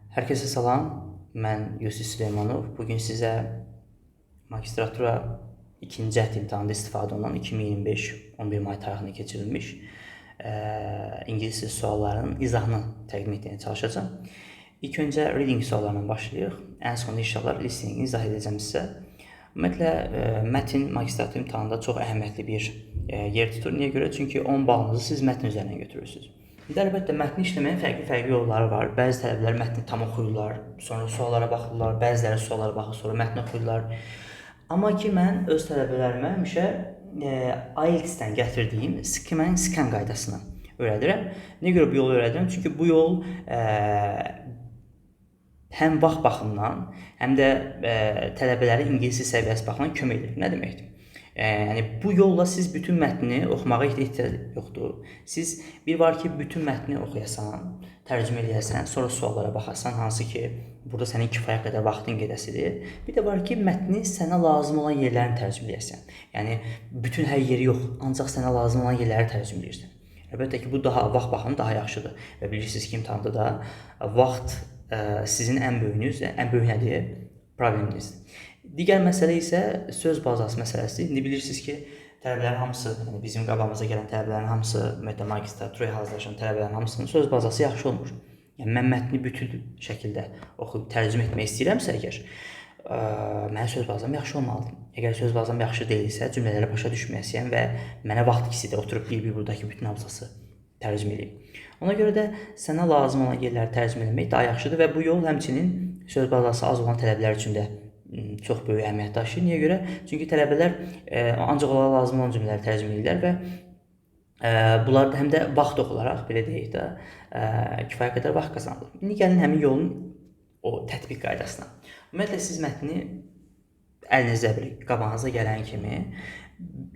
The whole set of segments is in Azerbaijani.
Hər kəsə salam, mən Yusif Süleymanov. Bugün sizə magistratura ikinci cəhd imtahanında istifadə olunan 2025 11 may tarixində keçirilmiş ingilis dili suallarının izahını təqdim etməyə çalışacağam. İlk öncə reading suallarından başlayırıq. Ən sonunda inşallah listeningi izah edəcəm sizə. Ümumiyyətlə, mətn magistratura imtahanında çox əhəmiyyətli bir yer tutur. Niyə görə? Çünki 10 balınızı siz mətn üzərindən götürürsünüz. Əlbəttə, mətni işləməyin fərqli yolları var. Bəzi tələbələr mətni tam oxuyurlar, sonra suallara baxırlar, bəziləri suallara baxır, sonra mətni oxuyurlar. Amma ki, mən öz tələbələrimə həmişə IELTS-dən gətirdiyim skim and scan qaydasını öyrədirəm. Nəyə görə bu yolu öyrədirəm? Çünki bu yol həm vaxt baxımından, həm də tələbələrin ingilis səviyyəsi baxımından kömək edir. Nə deməkdir? Yəni, bu yolla siz bütün mətni oxumağa ehtiyac yoxdur. Siz bir var ki, bütün mətni oxuyasan, tərcümə eləyəsən, sonra suallara baxasan, hansı ki, burada sənin kifayət qədər vaxtın gedəsidir. Bir də var ki, mətni sənə lazım olan yerlərini tərcümə eləyəsən. Yəni, bütün hər yeri yox, ancaq sənə lazım olan yerləri tərcümə eləyirsən. Əlbəttə ki, bu vaxt baxımı daha yaxşıdır. Və bilirsiniz ki, imtahanda da vaxt sizin ən böyük nədir? Probleminizdir. Digər məsələ isə söz bazası məsələsidir. İndi bilirsiniz ki, tələbələrin hamısı, yəni bizim qabağımıza gələn tələbələrin hamısı, ümumiyyətlə magistraturaya hazırlaşan tələbələrin hamısının söz bazası yaxşı olmur. Yəni, mən mətni bütün şəkildə oxuyub tərcümə etmək istəyirəmsə əgər, mənim söz bazam yaxşı olmalıdır. Əgər söz bazam yaxşı deyilsə, cümlələri başa düşməyəsiyəm və mənə vaxt ikisi də oturub bir buradakı bütün abzası tərcümə edeyim. Ona görə də sənə lazım olan yerləri tərcümə etmək daha yaxşıdır və bu yol həmçinin söz bazası az olan tələbələr üçün də çox böyük əhəmiyyət daşıyır. Niyə görə? Çünki tələbələr ancaq onlara lazım olan cümlələri tərcümə edirlər və bunlar həm də vaxt olaraq, belə deyək də, kifayət qədər vaxt qazanılır. İndi gəlin həmin yolun o tətbiq qaydasına. Ümumiyyətlə, siz mətni əlinizdə qabağınıza gələn kimi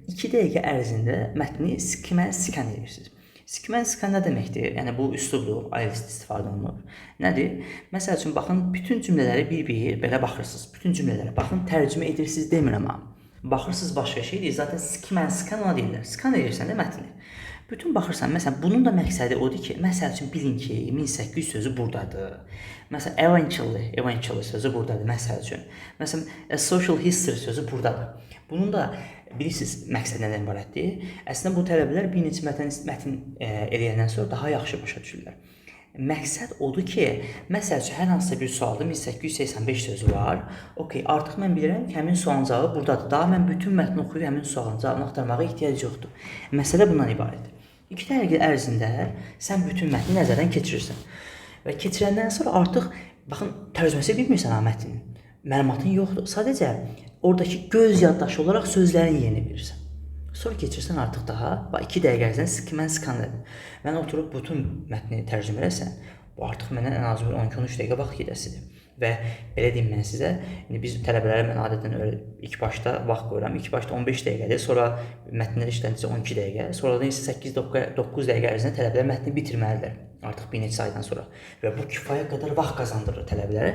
2 dəqiqə ərzində mətni skim and scan edirsiniz. Skim and scan nə deməkdir? Yəni, bu üslubdur, IELTS-də istifadə olunur. Nədir? Məsəl üçün, baxın, bütün cümlələri bir-bir belə baxırsınız. Bütün cümlələri, baxın, tərcümə edirsiniz demirəm amma. Baxırsınız başqa şey deyil. Zaten skim and scan ona deyirlər. Scan edirsən də mətni. Bütün baxırsan, məsələn, bunun da məqsədi odur ki, məsəl üçün, bilin ki, 1800 sözü buradadır. Məsələn, eventually sözü buradadır, məsəl üçün. Məsələn, social history sözü buradadır. Bunun da bilirsiniz, məqsəd nədən ibarətdir? Əslində, bu tələbələr bir neçə mətn eləyəndən sonra daha yaxşı başa düşürlər. Məqsəd odur ki, məsəl üçün, hər hansısa bir sualda 1885 sözü var. Okey, artıq mən bilirəm ki, həmin sualın cavabı buradadır. Daha mən bütün mətni oxuyub həmin sualın cavabını axtarmağa ehtiyac yoxdur. Məsələ bundan ibarətdir. 2 dəqiqə ərzində sən bütün mətni nəzərdən keçirirsən. Və keçirəndən sonra artıq, baxın, tərcüməsi bilmirsən mətnin. Məlumatın yoxdur. Sadəcə oradakı göz yaddaşı olaraq sözlərin yerini verirsən. Sonra keçirsən artıq daha 2 dəqiqə ərzində skim and scan edin. Mən oturub bütün mətni tərcümə eləsən, bu artıq mənə ən azı 12-13 dəqiqə vaxt gedəsidir. Və belə deyim mən sizə, biz tələbələrə mən adətən ilk başda vaxt qoyuram. İlk başda 15 dəqiqədir, sonra mətnlər işləndikcə 12 dəqiqə, sonradan isə 8-9 dəqiqə ərzində tələbələr mətni bitirməlidirlər. Artıq bir neçə aydan sonra. Və bu kifayət qədər vaxt qazandırır tələbələrə.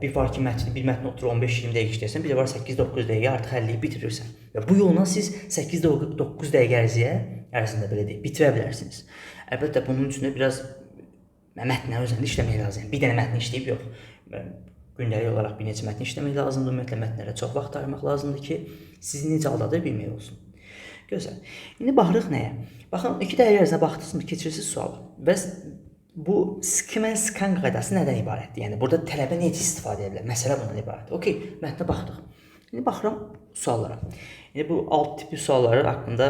Bir var ki, bir mətni oturur 15-20 dəqiqə işləyirsən, bir də var 8-9 dəqiqə artıq həlliyib bitirirsən. Və bu yolla siz 8-9 dəqiqə ərzində belə deyək, bitirə bilərsiniz. Əlbəttə, bunun üçün də biraz mətnlər üzərində işləmək lazımdır. Bir dənə mətni işləyib yox. Gündəlik olaraq bir neçə mətni işləmək lazımdır. Ümumiyyətlə, mətnlərə çox vaxt ayırmaq lazımdır ki, sizi necə aldadır bilmək olsun. Gözəl. İndi baxırıq nəyə? Baxın, 2 dəqiqə ərzində baxdınızmı, keçirirsiniz sualı. Və bu skim and scan qaydası nədən ibarətdir? Yəni, burada tələbə necə istifadə edə bilər? Məsələ bundan ibarətdir. Okey, mətnə baxdıq. İndi baxıram suallara. İndi bu alt tipi sualları haqqında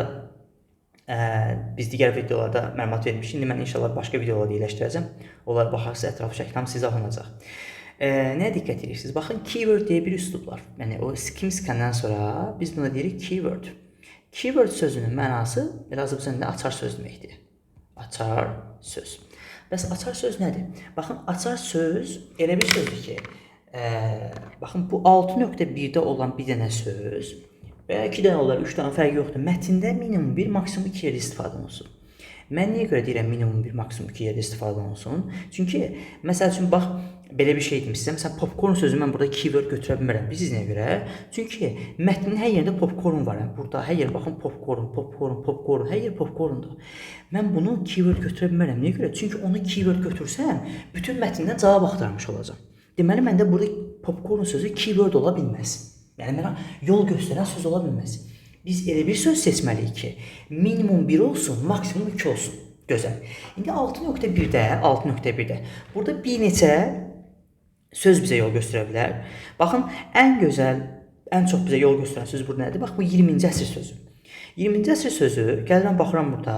biz digər videolarda məlumat vermişik. İndi mən inşallah başqa videolarda yerləşdirəcəm. Onlara baxarsa ətraflı şəkildə hamısı izahlanacaq. Nəyə diqqət edirsiniz? Baxın, keyword deyə bir üslub var. Yəni, o skim scandan sonra biz buna deyirik keyword. Keyword sözünün mənası Azərbaycanda açar söz deməkdir. Açar söz. Bəs açar söz nədir? Baxın, açar söz elə bir sözdür ki, baxın, bu 6.1-də olan bir dənə söz və ya 2 dənə olar, 3 dənə fərqi yoxdur. Mətndə minimum 1, maksimum 2 yerdə istifadə olunsun. Mən niyə görə deyirəm minimum 1, maksimum 2 yerdə istifadə olunsun? Çünki, məsəl üçün, bax, belə bir şey dedim sizə. Məsələn, popcorn sözü mən burada keyword götürə bilmərəm. Bilirsiniz nəyə görə? Çünki mətnin hər yerində popcorn var. Yəni burada hər yer baxın popcorn, hər yer popcorndur. Mən bunu keyword götürə bilmərəm. Nəyə görə? Çünki onu keyword götürsəm, bütün mətndən cavab axtarmış olacağam. Deməli məndə burada popcorn sözü keyword ola bilməz. Yəni mənə yol göstərən söz ola bilməz. Biz elə bir söz seçməliyik ki, minimum 1 olsun, maksimum 2 olsun. Gözəl. İndi 6.1-də burada bir neçə söz bizə yol göstərə bilər. Baxın, ən gözəl, ən çox bizə yol göstərən söz burada nədir? Bax, bu 20-ci əsr sözü. 20-ci əsr sözü, gəlirəm baxıram burada.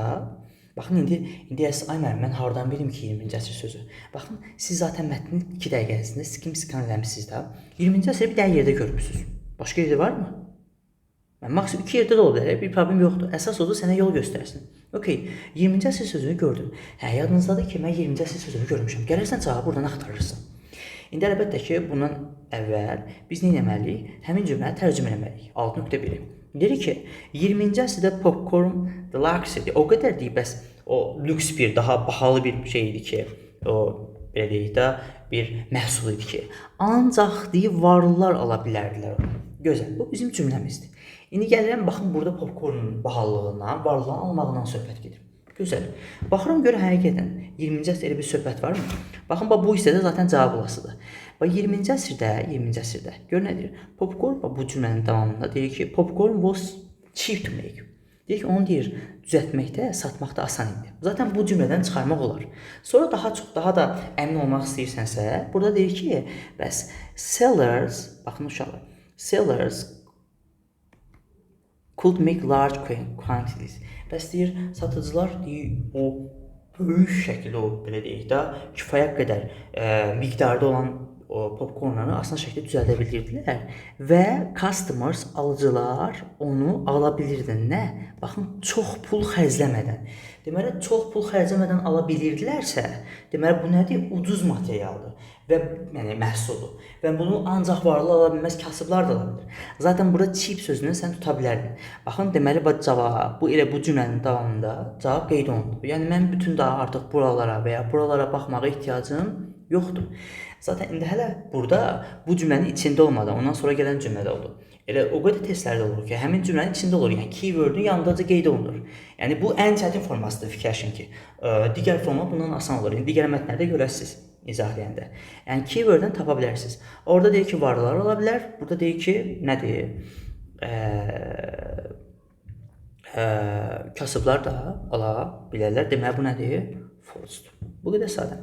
Baxın, indi ay müəllim, mən hardan bilim ki 20-ci əsr sözü? Baxın, siz zaten mətnin 2 dəqiqə ərzində skim eləmişsiniz də. 20-ci əsri bir dənə yerdə görmüsünüz. Başqa yerdə varmı? Mən maksimum 2 yerdə də ola bilər, bir problem yoxdur. Əsas odur sənə yol göstərsin. Okay, 20-ci əsr sözünü gördüm. Yadınızdadır ki, mən 20-ci əsr sözünü görmüşəm. Gəlirsən cavabı buradan axtarırsan. İndi əlbəttə ki, bundan əvvəl biz nə etməliyik? Həmin cümləni tərcümə etməliyik. 6.1. Deyirik ki, 20-ci əsrdə popcorn deluxe idi. O qədər deyib, bəs o lüks bir, daha bahalı bir şey idi ki, o belə deyək də bir məhsul idi ki, ancaq deyib varlılar ala bilərdilər onu. Gözəl, bu bizim cümləmizdir. İndi gəlirəm, baxın, burada popcornun bahalılığından, varlığın almağından söhbət gedir. Gözəl. Baxıram, görə həqiqətən 20-ci əsrdə bir söhbət varmı? Baxın, bu hissədə zaten cavab olasıdır. 20-ci əsrdə, gör nə deyir? Popcorn, bu cümlənin davamında deyir ki, popcorn was cheap to make. Deyir ki, onu deyir, düzəltməkdə, satmaqda asan idi. Zaten bu cümlədən çıxarmaq olar. Sonra daha da əmin olmaq istəyirsənsə, burada deyir ki, bəs sellers, baxın uşaqlar, sellers could make large quantities. Bəs deyir, satıcılar deyir, o böyük şəkildə, o belə deyək də, kifayət qədər miqdarda olan o popcornları asan şəkildə düzəldə bilirdilər və customers, alıcılar onu ala bilirdi. Nə? Baxın, çox pul xərcləmədən. Deməli, çox pul xərcləmədən ala bilirdilərsə, deməli, bu nədir? Ucuz materialdır və yəni məhsuldur. Və bunu ancaq varlı ala bilməz, kasıblar da ala bilir. Zaten burada cheap sözünü sən tuta bilərdin. Baxın, deməli, cavab, bu elə bu cümlənin davamında cavab qeyd olundu. Yəni, mən bütün daha artıq buralara və ya buralara baxmağa ehtiyacım yoxdur. Zaten indi hələ burada bu cümlənin içində olmadan, ondan sonra gələn cümlədə oldu. Elə o qədər testlərdə olur ki, həmin cümlənin içində olur. Yəni, keyword'un yanındaca qeyd olunur. Yəni, bu ən çətin formasıdır, fikirləşin ki. Digər forma bundan asan olur. Digər mətnlərdə görəsiniz izahlayəndə. Yəni, keyword'dan tapa bilərsiniz. Orada deyir ki, varlılar ola bilər. Burada deyir ki, nədir? Kasıblar da ala bilərlər. Deməli, bu nədir? False-dur. Bu qədər sadə.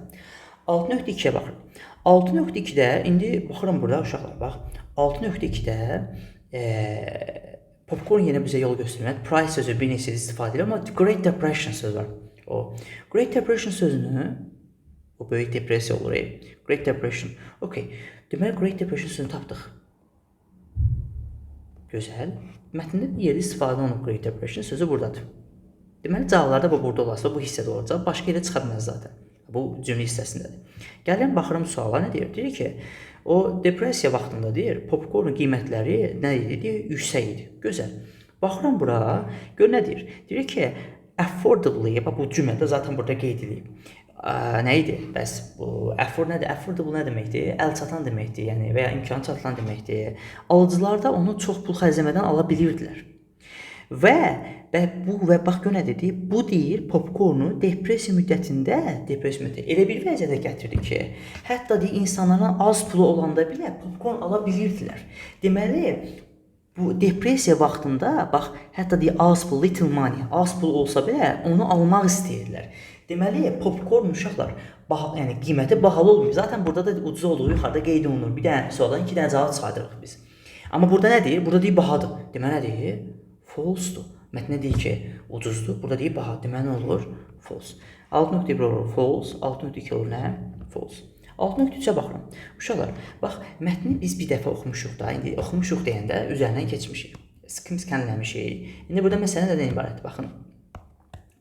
6.2-yə baxın. 6.2-də, indi baxıram burada uşaqlar, bax. 6.2-də popcorn yenə bizə yol göstərmir. Price sözü bir neçə istifadə edir, amma Great Depression sözü var. O Great Depression sözünü, o böyük depressiya olur. Great Depression. Okay. Deməli, Great Depression sözünü tapdıq. Gözəl. Mətndə bir yerdə istifadə olunub Great Depression sözü buradadır. Deməli, cavablarda bu burada olasa, bu hissədə olacaq. Başqa yerdə çıxa bilməz zaten. Bu cümlə hissəsindədir. Gəlirəm, baxırım suala nə deyir? Deyir ki, o depressiya vaxtında deyir, popcorn qiymətləri nə idi? Yüksək idi. Gözəl. Baxıram bura, gör nə deyir? Deyir ki, affordably, bu cümlədə zaten burada qeyd edilib. Nə idi? Bəs bu affordable nə deməkdir? Əl çatan deməkdir, yəni və ya imkan çatılan deməkdir. Alıcılar da onu çox pul xərcləmədən ala bilirdilər. Və bax gör nə dedi? Bu deyir popcornu depressiya müddətində elə bir vəziyyətə gətirdi ki, hətta deyir insanların az pulu olanda belə popcorn ala bilirdilər. Deməli, bu depressiya vaxtında bax hətta deyir az pul, little money, az pul olsa belə onu almaq istəyirdilər. Deməli, popcorn uşaqlar, yəni qiyməti bahalı olmuyor. Zaten burada da ucuz olduğu yuxarıda qeyd olunur. Bir dənə sualdan 2 dənə cavab çıxardırıq biz. Amma burada nə deyir? Burada deyir bahadır. Deməli nə deyir? False-dur. Mətndə deyir ki, ucuzdur. Burada deyir baha. Deməli nə olur? False. 6.1 olur false, 6.2 olur nə? False. 6.3-ə baxıram. Uşaqlar, bax mətni biz bir dəfə oxumuşuq da. İndi oxumuşuq deyəndə üzərindən keçmişik. Skim eləmişik. İndi burada məsələ nədən ibarətdir? Baxın.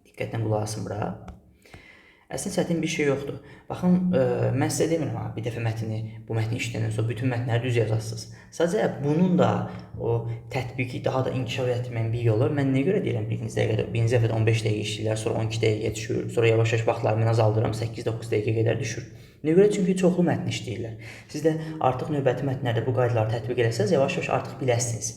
Diqqətlə qulaq asın bura. Əslində çətin bir şey yoxdur. Baxın, mən sizə demirəm, bir dəfə bu mətni işləyəndən sonra bütün mətnləri düz yazasınız. Sadəcə bunun da o tətbiqi daha da inkişaf etməyin bir yolu. Mən nəyə görə deyirəm, birinci dəfədə 15 dəqiqə işləyirlər, sonra 12 dəqiqəyə düşür, sonra yavaş-yavaş vaxtlarımı azaldıram, 8-9 dəqiqəyə qədər düşür. Nə görə? Çünki çoxlu mətn işləyirlər. Siz də artıq növbəti mətnlərdə bu qaydaları tətbiq etsəz, yavaş-yavaş artıq biləsiniz.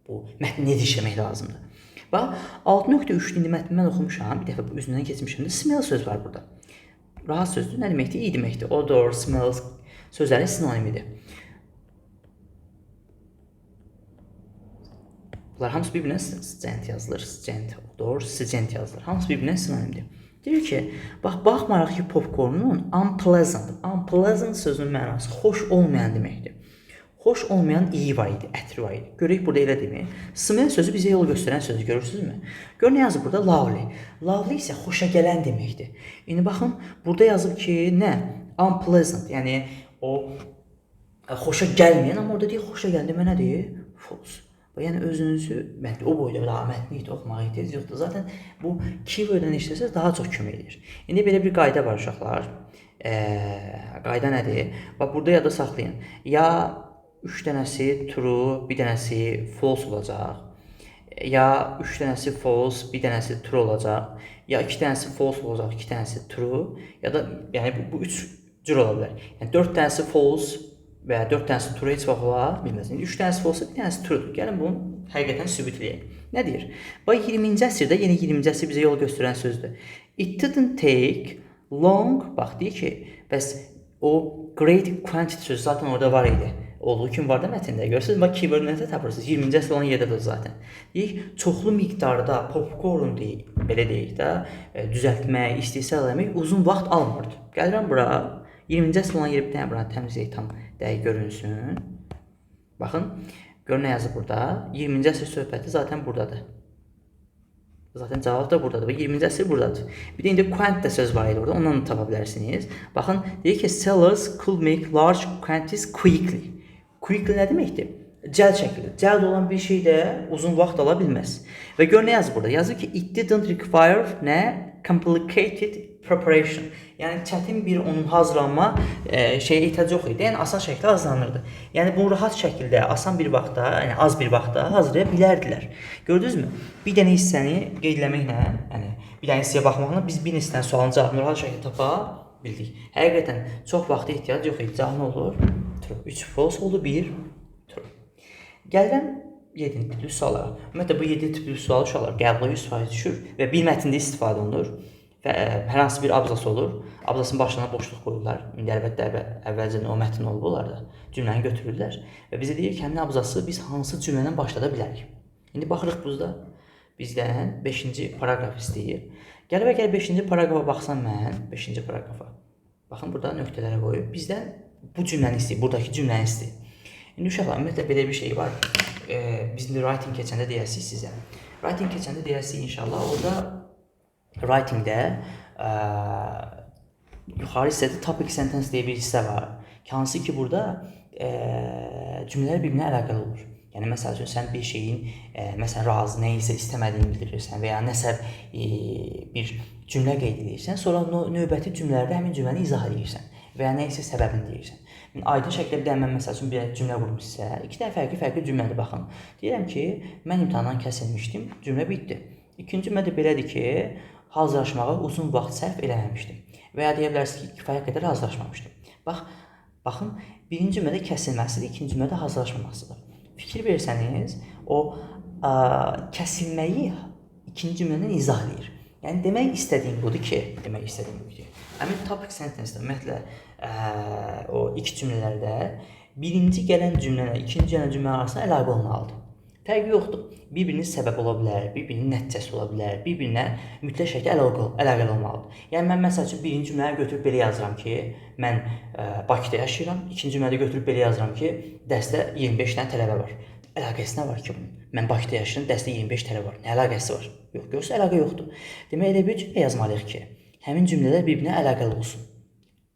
Bu mətni necə işləmək lazımdır. Bax, 6.3-cü mətni mən oxumuşam, bir dəfə bu üzündən keçmişəm də smell söz var burada. Rahat sözdür, nə deməkdir? İyi deməkdir. Odor, smells sözlərin sinonimidir. Bunlar hamısı bir-birinə scent yazılır. Scent, odor, scent yazılır. Hamısı bir-birinə sinonimdir. Deyir ki, bax, baxmayaraq ki, popcornun unpleasant sözünün mənası xoş olmayan deməkdir. Xoş olmayan iyi var idi, ətri var idi. Görək burada elə demir. Smell sözü bizə yol göstərən sözdür, görürsünüzmü? Gör nə yazıb burada? Lovely. Lovely isə xoşa gələn deməkdir. İndi baxın, burada yazıb ki, nə? Unpleasant, yəni o xoşa gəlməyən, amma orada deyir, xoşa gələn demə nədir? False. Yəni özünüzü o boyda daha mətni oxumağa ehtiyac yoxdur. Zaten bu keyworddən işləsəz daha çox kömək edir. İndi belə bir qayda var uşaqlar. Qayda nədir? Bax burada yadda saxlayın. Ya 3 dənəsi true, bir dənəsi false olacaq. Ya 3 dənəsi false, bir dənəsi true olacaq. Ya 2 dənəsi false olacaq, 2 dənəsi true. Ya da yəni bu 3 cür ola bilər. Yəni 4 dənəsi false və ya 4 dənəsi true heç vaxt ola bilməz. 3 dənəsi false, bir dənəsi true. Gəlin bunu həqiqətən sübut edək. Nə deyir? Bax 20-ci əsrdə, yeni 20-ci əsr bizə yol göstərən sözdür. It didn't take long, bax deyir ki, bəs o great quantity sözü zaten orada var idi. Olduğu kimi var da mətndə. Görürsünüz, bax keyword nəsə tapırsınız. 20-ci əsr olan yerdədir zaten. Deyir, çoxlu miqdarda popcorn deyik, belə deyək də, düzəltmək, istehsal etmək uzun vaxt almırdı. Gəlirəm bura. 20-ci əsr olan yeri bir dənə buranı təmizləyək, tam dəqiq görünsün. Baxın, gör nə yazıb burada. 20-ci əsr söhbəti zaten buradadır. Zaten cavab da buradadır və 20-ci əsr buradadır. Bir də indi quant da söz var idi orada, ondan da tapa bilərsiniz. Baxın, deyir ki, sellers could make large quantities quickly. Quickly nə deməkdir? Cəld şəkildə. Cəld olan bir şey də uzun vaxt ala bilməz. Və gör nə yazıb burada? Yazır ki, it didn't require nə? Complicated preparation. Yəni çətin bir onun hazırlanma şeyə ehtiyac yox idi. Yəni asan şəkildə hazırlanırdı. Yəni bunu rahat şəkildə, asan bir vaxtda, yəni az bir vaxtda hazırlaya bilərdilər. Gördünüzmü? Bir dənə hissəni qeydləməklə, yəni bir dənə hissəyə baxmaqla biz bir hissədən sualın cavabını rahat şəkildə tapa bildik. Həqiqətən çox vaxta ehtiyac yox idi. Cavab nə olur? True. 3 false oldu, 1 true. Gəlirəm 7 tipli suallara. Ümumiyyətlə bu 7 tipli sual uşaqlar qəbula 100% düşür və bir mətndə istifadə olunur. Və hər hansı bir abzas olur. Abzasın başına boşluq qoyurlar. İndi əlbəttə əvvəlcə o mətn olub onlarda. Cümləni götürürlər və bizə deyir ki, həmin abzası biz hansı cümlədən başlada bilərik. İndi baxırıq burada bizdən 5-ci paraqraf istəyir. Gəlib əgər 5-ci paraqrafa baxsam mən, 5-ci paraqrafa. Baxın burada nöqtələrə qoyub bizdən bu cümləni istəyir, buradakı cümləni istəyir. İndi uşaqlar, ümumiyyətlə belə bir şey var. Biz indi writing keçəndə deyəsik sizə. Writing keçəndə deyəsik inşallah orada writing-də yuxarı hissədə topic sentence deyə bir hissə var. Hansı ki, burada cümlələr bir-birinə əlaqəli olur. Yəni, məsəl üçün, sən bir şeyin, məsələn, razı, nə isə istəmədiyini bildirirsən və ya nəsə bir cümlə qeyd edirsən, sonra növbəti cümlələrdə həmin cümləni izah edirsən və ya nə isə səbəbini deyirsən. Aydın şəkildə bir də mən, məsəl üçün, bir cümlə qurmuşsə, 2 dənə fərqli cümlədir, baxın. Deyirəm ki, mən imtahandan kəsilmişdim, cümlə bitdi. İkinci cümlə də belədir ki, hazırlaşmağa uzun vaxt sərf eləməmişdim və ya deyə bilərsiniz ki, kifayət qədər hazırlaşmamışdım. Baxın, birinci cümlədə kəsilməsidir, ikinci cümlədə hazırlaşmamasıdır. Fikir versəniz, o kəsilməyi ikinci cümlədən izah edir. Yəni, demək istədiyim budur ki, həmin topic sentence-də, ümumiyyətlə, o iki cümlələrdə birinci gələn cümlələ ikinci gələn cümlə arasında əlaqə olmalıdır. Fərqi yoxdur. Bir-birinin səbəbi ola bilər, bir-birinin nəticəsi ola bilər, bir-birinə mütləq şəkildə əlaqəli olmalıdır. Yəni, mən məsəl üçün birinci cümləni götürüb belə yazıram ki, mən Bakıda yaşayıram, ikinci cümlədə götürüb belə yazıram ki, dərsdə 25 dənə tələbə var. Əlaqəsi nə var ki, mən Bakıda yaşayıram, dərsdə 25 tələbə var. Nə əlaqəsi var? Yox, görsə əlaqə yoxdur. Demək, elə bir cümlə yazmalıyıq ki, həmin cümlələr bir-birinə əlaqəli olsun.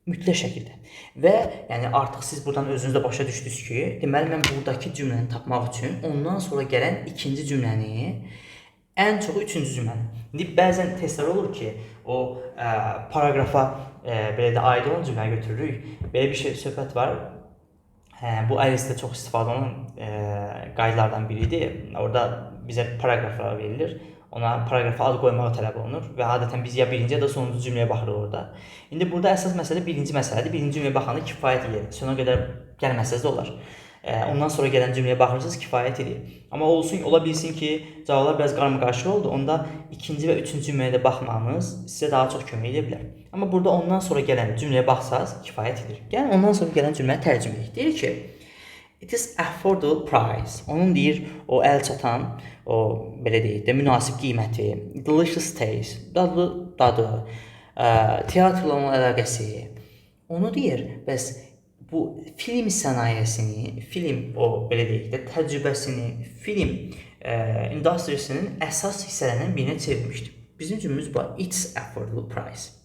Mütləq şəkildə. Və yəni artıq siz buradan özünüzdə başa düşdünüz ki, deməli mən buradakı cümləni tapmaq üçün ondan sonra gələn ikinci cümləni, ən çoxu üçüncü cümləni. İndi bəzən testlər olur ki, o paraqrafa belə də aid olan cümləni götürürük. Belə bir söhbət var. Bu IELTS-də çox istifadə olunan qaydalardan biridir. Orada bizə paraqraflar verilir. ona paragrafa ad qoymağı tələb olunur və adətən biz ya birinci ya da sonuncu cümləyə baxırıq orada. İndi burada əsas məsələ birinci məsələdir. Birinci cümləyə baxanda kifayət edir. Sona qədər gəlməsəz də olar. Ondan sonra gələn cümləyə baxırsınız, kifayət edir. Amma ola bilsin ki, cavablar biraz qarmaqarışıq oldu. Onda ikinci və üçüncü cümləyə də baxmağınız sizə daha çox kömək edə bilər. Amma burada ondan sonra gələn cümləyə baxsaz, kifayət edir. Gəlin ondan sonra gələn cümləni tərcümə edək. Deyir ki, it is affordable price. Onun deyir, o əl çatan, o belə deyək də, münasib qiyməti, delicious taste, dadlı dadı, teatrla olan əlaqəsi. Onu deyir, bəs bu film sənayesini, film o belə deyək də təcrübəsini, film industrisinin əsas hissələrindən birinə çevirmişdir. Bizim cümləmiz bu, it's affordable price.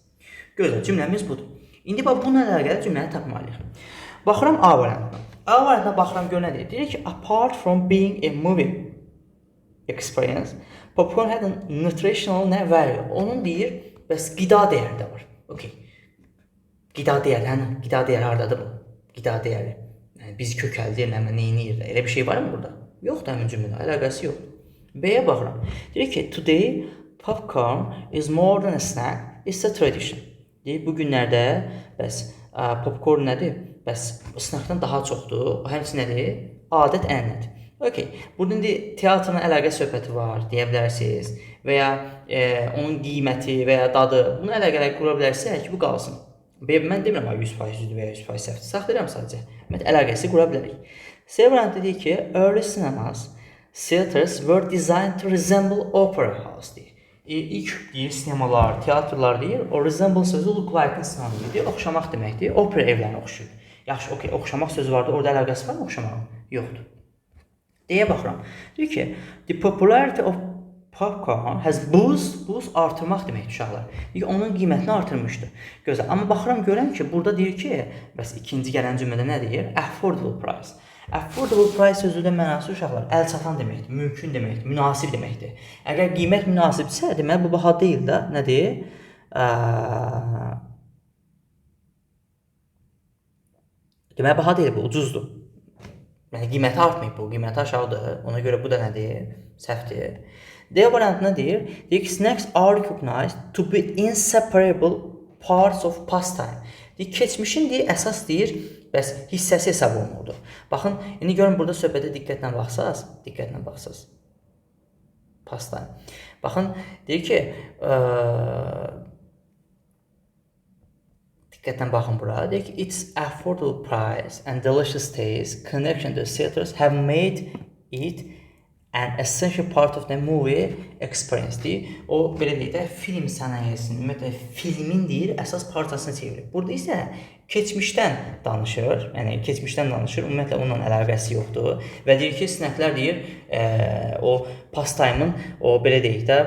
Gözəl, cümləmiz budur. İndi bax bununla əlaqəli cümləni tapmalıyıq. Baxıram A variantına. A variantına baxıram gör nə deyir? Deyir ki, apart from being a movie experience, popcorn had a nutritional value. Onun deyir, bəs qida dəyəri də var. Okay. Qida dəyəri, hə? Qida dəyəri hardadır bu? Qida dəyəri. Yəni biz kökəldir, nəyinir? Elə bir şey var mı burada? Yoxdur həmin cümlədə, əlaqəsi yoxdur. B-yə baxıram. Deyir ki, today popcorn is more than a snack, it's a tradition. Deyir, bu günlərdə bəs popcorn nədir? Bəs snackdan daha çoxdur. Həmçinin nədir? Adət ənənədir. Okay. Burada indi teatrla əlaqə söhbəti var, deyə bilərsiniz. Və ya onun qiyməti və ya dadı. Bunu əlaqələr qura bilərsək, bu qalsın. Mən demirəm 100% düzdür və ya 100% səhvdir. Saxlayıram sadəcə. Əlaqəsi qura bilərik. C variantı deyir ki, early cinemas, theaters were designed to resemble opera house deyir. İlk deyir, sinemalar, teatrlar deyir, o resemble sözü look like-ın sinonimidir, oxşamaq deməkdir, opera evlərinə oxşuyur. Yaxşı, okey, oxşamaq sözü vardı, orada əlaqəsi var mı oxşamağın? Yoxdur. Deyə baxıram. Deyir ki, the popularity of popcorn has boost artırmaq deməkdir uşaqlar. Deyir ki, onun qiymətini artırmışdır. Gözəl. Amma baxıram görəm ki, burada deyir ki, bəs ikinci gələn cümlədə nə deyir? Affordable price. Affordable price sözünün mənası uşaqlar əl çatan deməkdir, mümkün deməkdir, münasib deməkdir. Əgər qiymət münasibdirsə, deməli bu baha deyil də, nədir? Deməli baha deyil, bu ucuzdur. Yəni qiyməti artmayıb bu, qiyməti aşağıdır. Ona görə bu da nədir? Səhvdir. D variantına deyir, deyir ki, snacks are recognized to be inseparable parts of pastime. Deyir, keçmişin deyir, əsas deyir, bəs hissəsi hesab olunurdu. Baxın, indi görün burada söhbətə diqqətlə baxsaz. Pastime. Baxın, deyir ki, diqqətlə baxın bura. Deyir ki, its affordable price and delicious taste connection to theaters have made it an essential part of the movie experience deyir. O, belə deyək də, film sənayesinin, ümumiyyətlə, filmin deyir, əsas parçasını çevirir. Burada isə keçmişdən danışır, ümumiyyətlə onunla əlaqəsi yoxdur və deyir ki, sinəklər deyir, o pastime'ın, o, belə deyək də,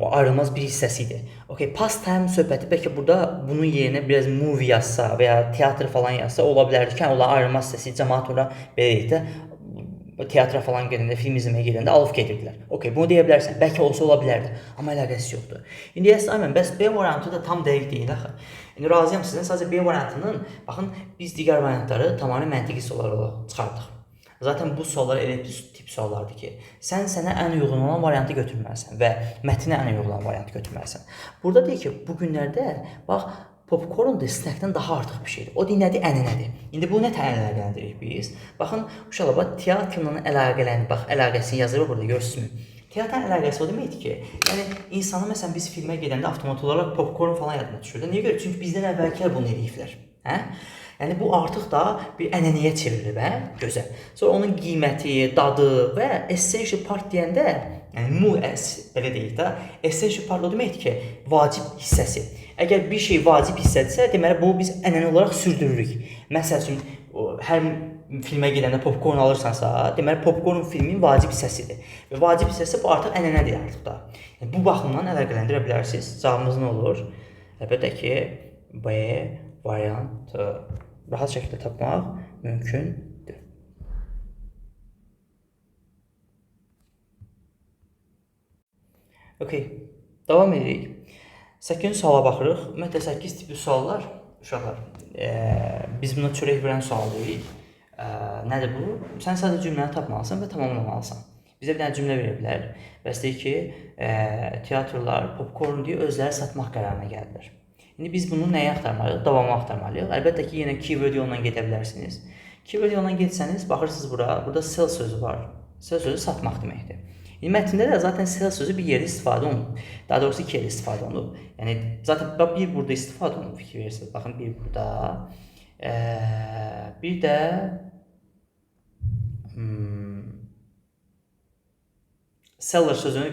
o ayrılmaz bir hissəsidir. Okay, pastime söhbəti bəlkə burada bunun yerinə biraz movie yazsa və ya teatr falan yazsa, ola bilərdi ki, onlar ayrılmaz hissəsi, cəmaat ora, belə deyək də, teatra falan gedəndə, film izləməyə gedəndə alıb gedirdilər. Okay, bunu deyə bilərsən. Bəlkə olsa ola bilərdi, amma əlaqəsi yoxdur. İndi əslən, bəs B variantı da tam dəqiq deyil axı. İndi razıyam sizdən, sadəcə B variantının, baxın, biz digər variantları tamamilə məntiqi suallar çıxardıq. Zaten bu suallar elə tip suallardır ki, sən sənə ən uyğun olan variantı götürməlisən və mətninə ən uyğun olan variantı götürməlisən. Burada deyir ki, bu günlərdə, bax, popcorn da snackdən daha artıq bir şeydir. O deyir, nədir? Ənənədir. İndi bu nə tənə əlaqələndirik biz? Baxın, uşaqlar, bax, teatrla əlaqəsini yazırıq burada, görürsünüzmü? Teatrın əlaqəsi o deməkdir ki, yəni, insanı, məsələn, biz filmə gedəndə avtomat olaraq popcorn falan yadına düşür. Niyə görə? Çünki bizdən əvvəlkilər bunu eləyiblər. Yəni, bu artıq da bir ənənəyə çevrilir, gözəl. Sonra onun qiyməti, dadı və essential part deyəndə, yəni, belə deyək də, essential part o deməkdir ki, vacib hissəsi. Əgər bir şey vacib hissədirsə, deməli, bunu biz ənənə olaraq sürdürürük. Məsəl üçün, hər filmə gedəndə popcorn alırsansa, deməli, popcorn filmin vacib hissəsidir. Və vacib hissəsi bu artıq ənənədir artıq da. Yəni, bu baxımdan əlaqələndirə bilərsiniz. Cavabımız nə olur? Əlbəttə ki, B variantı rahat şəkildə tapmaq mümkündür. Okay, davam edirik. 8-ci suala baxırıq. Ümumiyyətlə 8 tipli suallar, uşaqlar, biz buna çörək verən sual deyirik. Nədir bu? Sən sadəcə cümləni tapmalısan və tamamlamalısan. Bizə bir dənə cümlə verə bilər. Bəs deyir ki, teatrlar popkorn deyə özləri satmaq qərarına gəldilər. İndi biz bunu nəyə axtarmalıyıq? Davamı axtarmalıyıq. Əlbəttə ki, yenə keyword yolla gedə bilərsiniz. Keyword yolla getsəniz, baxırsınız bura, burada sell sözü var. Sell sözü satmaq deməkdir. İndi mətndə də zaten sell sözü bir yerdə istifadə olunub. Daha doğrusu iki yerdə istifadə olunub. Yəni zaten bir burada istifadə olunub, fikir verirsiniz. Baxın, bir burada. Bir də seller sözünü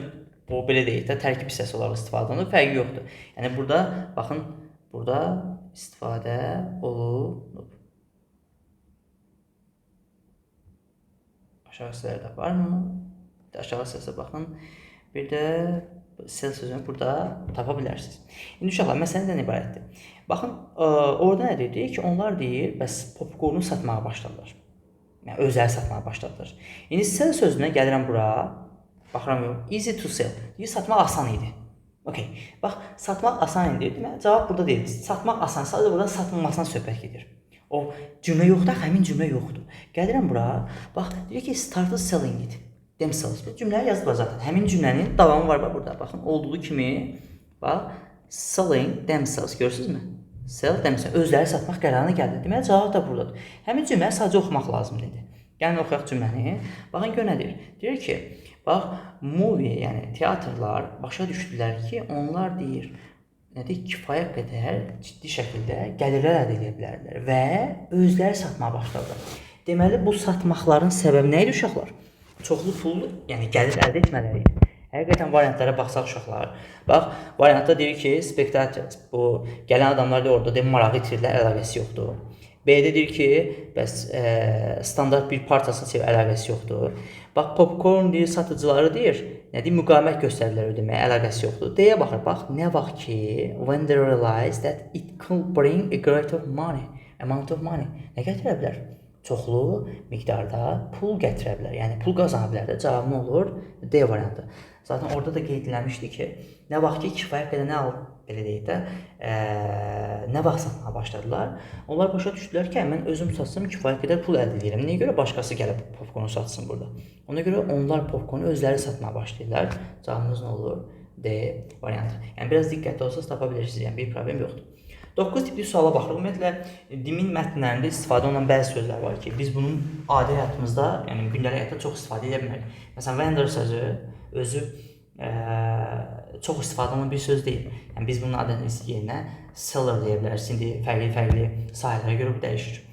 bu belə deyək də tərkib hissəsi olaraq istifadə olunur, fərqi yoxdur. Yəni burada baxın, burada istifadə olunub. Aşağı hissələrdə varmı? Aşağı hissəsə baxın. Bir də sell sözünü burada tapa bilərsiniz. İndi uşaqlar, məsələ nədən ibarətdir? Baxın, orada nə deyir? Deyir ki, onlar deyir, bəs popcornu satmağa başladılar. Yəni özləri satmağa başladılar. İndi sell sözünə gəlirəm bura. Baxıram yox. Easy to sell. Deyir, satmaq asan idi. Okay. Bax, satmaq asan idi. Deməli, cavab burada deyil. Satmaq asan. Sadəcə burada satılmasından söhbət gedir. O cümlə yoxdur, həmin cümlə yoxdur. Gəlirəm bura. Bax, deyir ki, started selling it themselves. Cümləyə yazılır zaten. Həmin cümlənin davamı var bax burada. Baxın, olduğu kimi bax, selling themselves. Görürsünüzmü? Sell themselves. Özləri satmaq qərarına gəldi. Deməli, cavab da buradadır. Həmin cümləni sadəcə oxumaq lazımdır. Gəlin oxuyaq cümləni. Baxın, gör nə deyir? Deyir ki, bax, movie, yəni teatrlar başa düşdülər ki, onlar deyir, nədir, kifayət qədər ciddi şəkildə gəlirlər əldə edə bilərlər və özləri satmağa başladılar. Deməli, bu satmaqların səbəbi nə idi uşaqlar? Çoxlu pul, yəni gəlir əldə etmələri idi. Həqiqətən variantlara baxsaq uşaqlar. Bax, variantda deyir ki, spektator, bu gələn adamlar da orada deyir, marağı itirirlər, əlaqəsi yoxdur. B-də deyir ki, bəs standart bir parçasını sevə, əlaqəsi yoxdur. Bax, popcorn deyir, satıcıları deyir, nə deyir, müqavimət göstərirlər ödəməyə, əlaqəsi yoxdur. D-yə baxır, bax, nə vaxt ki, when they realize that it could bring a great amount of money. Nə gətirə bilər? Çoxlu miqdarda pul gətirə bilər, yəni pul qazana bilər də, cavab nə olur? D variantı. Zaten orada da qeyd edilmişdi ki, nə vaxt ki, kifayət qədər nə alıb, belə deyək də, nə vaxt satmağa başladılar, onlar başa düşdülər ki, mən özüm satsam kifayət qədər pul əldə edirəm. Niyə görə başqası gəlib popcornu satsın burada? Ona görə onlar popcornu özləri satmağa başlayırlar. Cavabımız nə olur? D variantı. Yəni, biraz diqqətli olsanız tapa bilirsiniz, yəni bir problem yoxdur. 9 tipli suala baxırıq. Ümumiyyətlə, dimin mətnlərində istifadə olunan bəzi sözlər var ki, biz bunun adi həyatımızda, yəni gündəlik həyatda çox istifadə edə bilmərik. Məsələn, vendor sözü özü çox istifadə olunan bir söz deyil. Yəni, biz bunun adını yerinə seller deyə bilərik. İndi fərqli sahələrə görə bu dəyişir.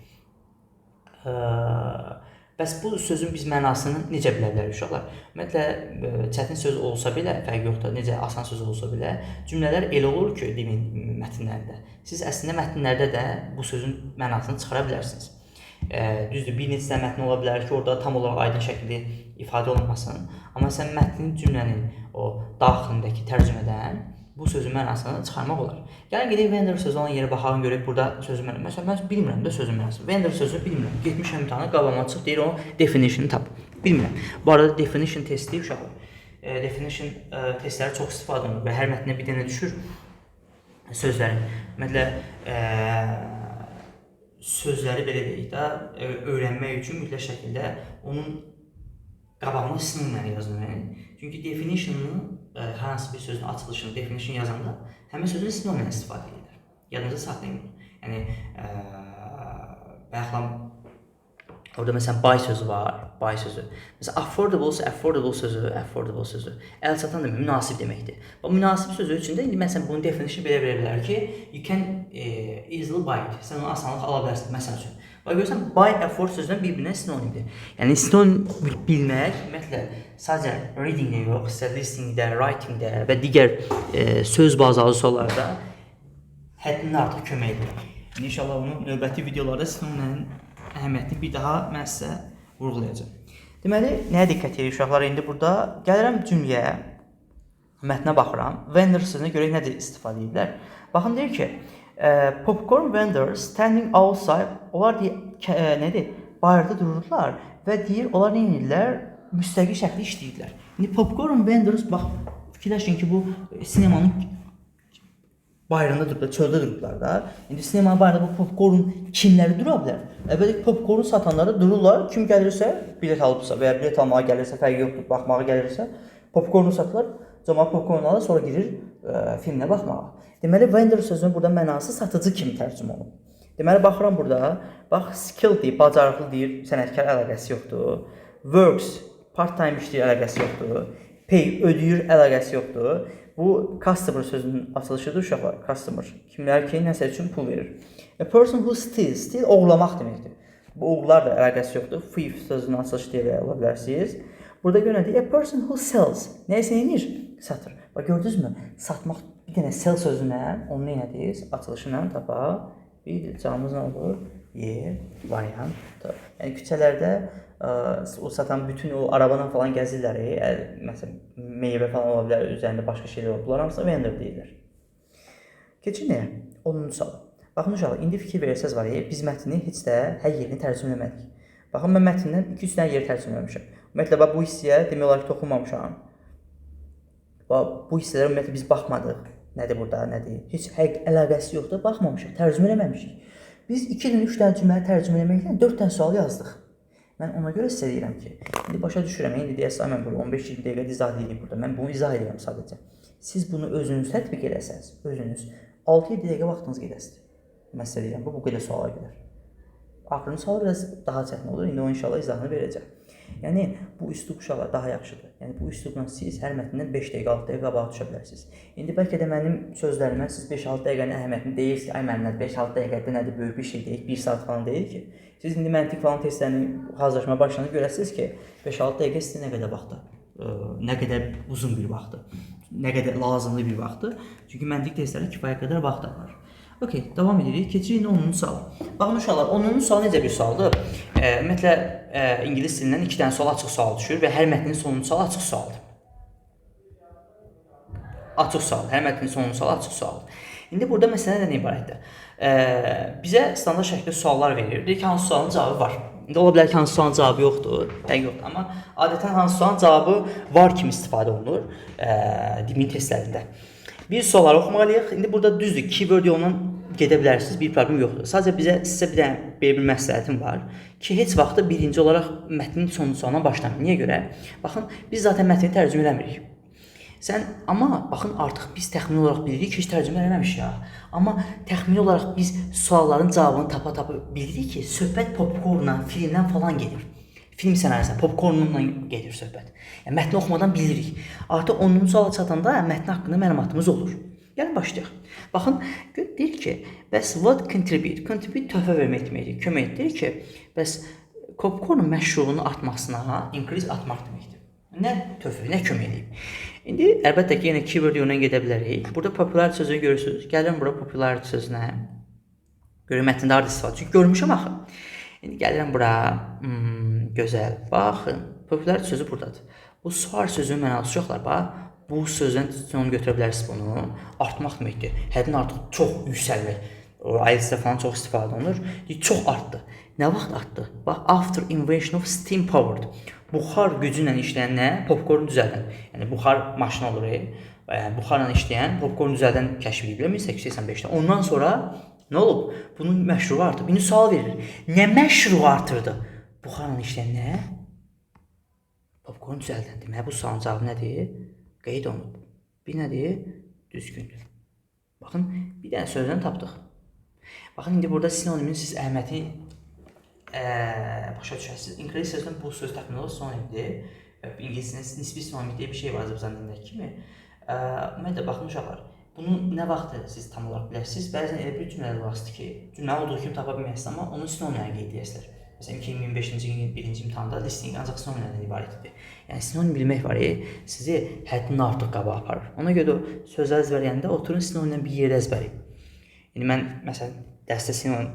Bəs bu sözün biz mənasını necə bilə bilərik uşaqlar? Ümumiyyətlə, çətin söz olsa belə, fərqi yoxdur, necə asan söz olsa belə, cümlələr elə olur ki, dimin mətnlərdə. Siz əslində mətnlərdə də bu sözün mənasını çıxara bilərsiniz. Düzdür, bir neçə mətn ola bilər ki, orada tam olaraq aydın şəkildə ifadə olunmasın. Amma sən mətnin, cümlənin o daxilindəki tərcümədən bu sözün mənasını çıxarmaq olar. Gəlin gedək vendor sözü olan yerə baxalım, görək burada sözün mənası. Məsələn, mən bilmirəm də sözün mənası. Vendor sözünü bilmirəm. Getmişəm bir tane qabağıma çıx, deyir o definition tap. Bilmirəm. Bu arada definition testi uşaqlar. Definition testləri çox istifadə olunur və hər mətnə bir dənə düşür sözlərin. Ümumiyyətlə, sözləri belə deyək də, öyrənmək üçün mütləq şəkildə onun qabağına sinirlə yazılır. Çünki definition'ı, hər hansı bir sözün açılışını, definition yazanda həmin sözün sinonimlə istifadə edilir. Yadınıza saxlayın bunu. Yəni, bayaqlam, orada məsələn, buy sözü var, buy sözü. Məsələn, affordable sözü. Əl çatan demək, münasib deməkdir. Bu münasib sözü üçün də, indi məsələn, bunun definitionu belə verə bilər ki, you can easily buy it. Sən onu asanlıqla ala bilərsən, məsəl üçün. Bax, görürsən, buy, afford sözündən bir-birinə sinonimdir. Yəni, sinonim bilmək, ümumiyyətlə, sadəcə readingdə yox, isə listeningdə, writingdə və digər söz bazalı suallarda həddindən artıq kömək edir. İnşallah onu növbəti videolarda sinonimlərin əhəmiyyətini bir daha mən sizə vurğulayacağım. Deməli, nəyə diqqət edir uşaqlar? İndi burada gəlirəm cümləyə, mətnə baxıram. Vendor sözünə görə nədir istifadə edirlər? Baxın, deyir ki, popcorn vendors standing outside, onlar nədir? Bayırda dururlar və deyir, onlar nə edirlər? Müstəqil şəkildə işləyirlər. İndi popcorn vendors, bax, fikirləşin ki, bu sinemanın Bayırında durublar, çöldə durublar da. İndi sinemanın bayırında bu popcorn kimləri dura bilər? Əlbəttə popcorn satanları dururlar. Kim gəlirsə, bilet alıbsa və ya bilet almağa gəlirsə, fərqi yoxdur, baxmağa gəlirsə, popcornu satırlar. Cəmaət popcornu alır, sonra girir filminə baxmağa. Deməli, vendor sözünün burada mənası satıcı kimi tərcümə olunub. Deməli, baxıram burada, bax, skill deyir, bacarıqlı deyir, sənətkar əlaqəsi yoxdur. Works, part-time işləyir, əlaqəsi yoxdur. Pay, ödəyir, əlaqəsi yoxdur. Bu customer sözünün açılışıdır uşaqlar. Customer. Kimlər ki, nəsə üçün pul verir. A person who steals. Steal oğlamaq deməkdir. Bu oğullar da əlaqəsi yoxdur. Thief sözünün açılışı deyə ala bilərsiniz. Burada görünür, a person who sells. Nəyisə edir? Satır. Bax, gördünüzmü? Satmaq bir dənə sell sözünə, onu nə edirsiniz? Açılışından tapa biləcəyimiz nə olur? Yer, variant. Yəni, küçələrdə o satan bütün o arabadan falan gəzirlər. Məsələn, meyvə falan ola bilər, üzərində başqa şeylər ola bilər. Hamısı vendor deyirlər. Keçin nəyə? 10-cu sual. Baxın uşaqlar, indi fikir verirsiniz var ya, biz mətni heç də hər yerini tərcümə eləmədik. Baxın, mən mətnindən 2-3 dənə yeri tərcümə eləmişəm. Ümumiyyətlə, bu hissəyə demək olar ki, toxunmamışam. Bu hissələrə ümumiyyətlə biz baxmadıq. Nədir burada, nədir? Heç əlaqəsi yoxdur, baxmamışıq, tərcümə eləməmişik. Biz 2-3 dənə cümlə tərcümə eləməklə 4 dənə sual yazdıq. Mən ona görə sizə deyirəm ki, indi başa düşürəm, indi deyəsə, mən burada 15-20 dəqiqə izah edeyim burada. Mən bunu izah edirəm sadəcə. Siz bunu özünüz tətbiq eləsəniz, özünüz 6-7 dəqiqə vaxtınız gedəsidir. Mən sizə deyirəm, bu qədər suala gedər. Axırıncı sual biraz daha çətin olur, indi o inşallah izahını verəcəm. Yəni, bu üslub uşaqlar daha yaxşıdır. Yəni, bu üslubla siz hər mətndən 5 dəqiqə, 6 dəqiqə qabağa düşə bilərsiniz. İndi bəlkə də mənim sözlərimə siz 5-6 dəqiqənin əhəmiyyətini deyirsiniz ki, ay məndən 5-6 dəqiqədə nədir, böyük bir şey deyil, 1 saat falan deyil ki. Siz indi məntiq falan testlərini hazırlaşma başlayanda görəsiniz ki, 5-6 dəqiqə sizə nə qədər vaxtdır, nə qədər uzun bir vaxtdır, nə qədər lazımlı bir vaxtdır. Çünki məntiq testləri kifayət qədər vaxt alır. Okey, davam edirik. Keçirik 10-cu sual. Baxın uşaqlar, 10-cu sual necə bir sualdır? Ümumiyyətlə, ingilis dilindən 2 dənə sual açıq sual düşür və hər mətnin sonuncu sual açıq sualdır. Açıq sual, hər mətnin sonuncu sual açıq sualdır. İndi burada məsələ nədən ibarətdir? Bizə standart şəkildə suallar verir. Deyir ki, hansı sualın cavabı var? İndi ola bilər ki, hansı sualın cavabı yoxdur, yoxdur. Amma adətən hansı sualın cavabı var kimi istifadə olunur dilin testlərində. Bir sualları oxumalıyıq. İndi burada düzdür, keyword yolundan gedə bilərsiniz, bir problem yoxdur. Sadəcə sizə bir dənə bir məsləhətim var ki, heç vaxtı birinci olaraq mətnin sonuncu sualına başlamayın. Niyə görə? Baxın, biz zaten mətni tərcümə eləmirik. Amma baxın, artıq biz təxmini olaraq bilirik ki, heç tərcümə eləməmişik ya. Amma təxmini olaraq biz sualların cavabını tapa bilirik ki, söhbət popcornla, filmdən falan gedir. Film sənarisindən, popcornunla gedir söhbət. Yəni, mətni oxumadan bilirik. Artıq 10-cu suala çatanda mətni haqqında məlumatımız olur. Yəni, başlayaq. Baxın, deyir ki, bəs what contribute? Contribute töhfə vermək deməkdir. Kömək edir ki, bəs popcornun məşhurluğunun artmasına increase atmaq deməkdir. Nə töhfə, nə kömək edib? İndi, əlbəttə ki, yenə keyword yolundan gedə bilərik. Burada popular sözünü görürsünüz. Gəlin bura popular sözünə. Görün, mətndə harada istifadə. Çünki görmüşəm axı. İndi gəlirəm bura, gözəl, baxın, popular sözü buradadır. Bu suar sözünün mənası uşaqlar, bax, bu sözdən onu götürə bilərsiniz bunu, artmaq deməkdir, həddən artıq çox yüksəlmək, IELTS-də falan çox istifadə olunur, çox artdı. Nə vaxt artdı? Bax, after invention of steam powered, buxar gücü ilə işləyən nə? Popcorn düzəldən, yəni buxar maşını olur, buxarla işləyən popcorn düzəldən kəşf ediblər 1885-də. Ondan sonra nə olub? Bunun məşruğu artıb. İndi sual verir. Nə məşruğu artırdı? Buxarla işləyən nə? Popcorn düzəldən. Demək, bu sualın cavabı nədir? Qeyd olunub. Bir nədir? Düzgündür. Baxın, bir dənə sözdən tapdıq. Baxın, indi burada sinonimin siz əhəmiyyəti başa düşəsiniz. İngilis sözdən bu söz təxmin olur sinonimdir. İngiliscə nisbi sinonim deyə bir şey var Azərbaycan dilində kimi. Ümumiyyətlə, baxın uşaqlar. Bunu nə vaxt siz tam olaraq bilərsiniz? Bəzən elə bir cümlələr vaxtdır ki, cümləni olduğu kimi tapa bilməksiniz, amma onun sinonimlərini qeyd edəsiniz. Məsələn, 2025-ci ilin birinci imtahanda listing ancaq sinonimlərdən ibarətdir. Yəni, sinonim bilmək var, sizi həddindən artıq qabağa aparır. Ona görə sözlər əzbərləyəndə oturun sinonimlə bir yerdə əzbərin. İndi mən, məsələn, dəstə sinonim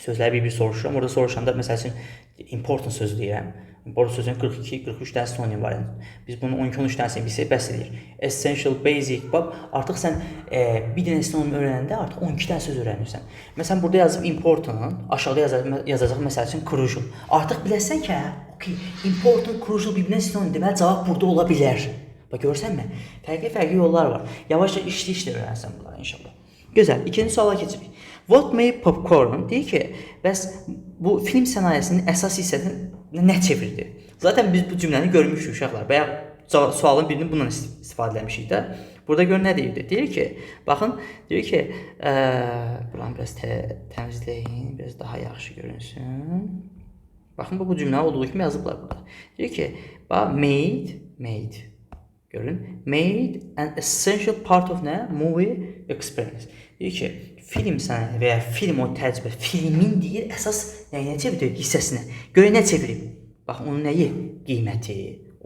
sözləri bir soruşuram. Orada soruşanda, məsəl üçün, important sözü deyirəm. Important sözünün 42-43 dənə sinonim var. Biz bunu 12-13 dənəsini bilsək bəs edir. Essential, basic, artıq sən bir dənə sinonim öyrənəndə artıq 12 dənə söz öyrənirsən. Məsələn, burada yazıb important, aşağıda yazacaq məsəl üçün crucial. Artıq biləsən ki, important, crucial bir-birinə sinonim deməli cavab burada ola bilər. Bax görsənmi? Fərqli yollar var. Yavaşca işlə öyrənsən bunları inşallah. Gözəl. İkinci suala keçirik. What made popcorn? Deyir ki, bəs bu film sənayesinin əsas hissəsini nə çevirdi? Zaten biz bu cümləni görmüşük uşaqlar. Bayaq sualın birini bundan istifadə etmişik də. Burada gör nə deyirdi? Deyir ki, baxın, deyir ki, buranı biraz təmizləyin, biraz daha yaxşı görünsün. Baxın, bu cümlə olduğu kimi yazıblar burada. Deyir ki, made, görün, made an essential part of nə? Movie experience. Deyir ki, film sənəti və ya film o təcrübə, filmin deyir, əsas nəyinə çevirdi? Hissəsinə. Görə nə çevirib? Bax, onun nəyi? Qiyməti,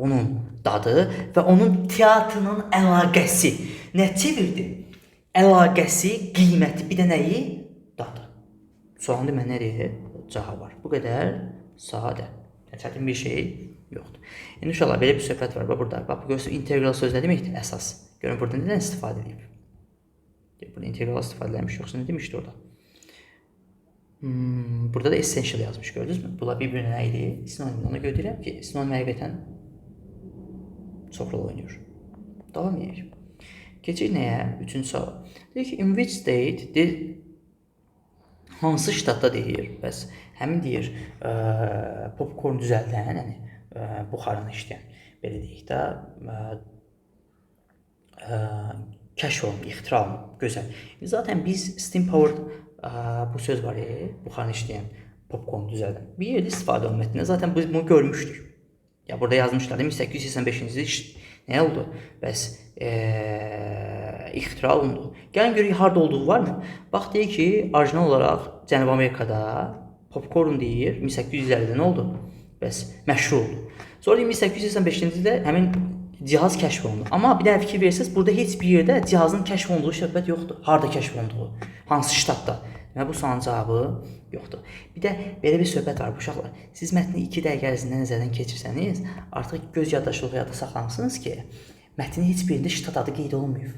onun dadı və onun teatrının əlaqəsi. Nə çevirdi? Əlaqəsi, qiyməti, bir də nəyi? Dadı. Sualın demə nədir? Cavab var. Bu qədər sadə. Çətin bir şey yoxdur. İndi uşaqlar, belə bir söhbət var. Bax, burada. Bax, görürsünüz, integral söz nə deməkdir? Əsas. Görün, burada nədən istifadə edib? Burada integral istifadə edilmiş, yoxsa nə demişdi orada? Burada da essential yazmış, gördünüz mü? Bunlar bir-birinə nə idi? Sinonim. Ona görə deyirəm ki, sinonim həqiqətən çox rol oynayır. Davam edək. Keçək nəyə? Üçüncü sual. Deyir ki, in which state, hansı ştatda deyir? Bəs həmin deyir, popcorn düzəldən, yəni buxarını işləyən, belə deyək də, kəşf olunub, ixtira olunub, gözəl. Zaten biz steam powered bu söz var ya, buxarını işləyən, popcorn düzəldən. Bir yerdə istifadə olunub mətnində. Zaten biz bunu görmüşdük. Ya burada yazmışlar, 1885-ci il nə oldu? Bəs ixtira olundu. Gəlin görək harda olduğu varmı? Bax deyir ki, orijinal olaraq Cənubi Amerikada popcorn deyir, 1850-də nə oldu? Bəs məşhur oldu. Sonra 1885-ci ildə həmin cihaz kəşf olundu. Amma bir dənə fikir verirsiniz, burada heç bir yerdə cihazın kəşf olunduğu söhbət yoxdur. Harda kəşf olunduğu, hansı ştatda? Və bu sualın cavabı yoxdur. Bir də belə bir söhbət var bu uşaqlar. Siz mətni 2 dəqiqə ərzində nəzərdən keçirsəniz, artıq göz yaddaşlığı yadda saxlamısınız ki, mətnin heç birində ştat adı qeyd olunmayıb.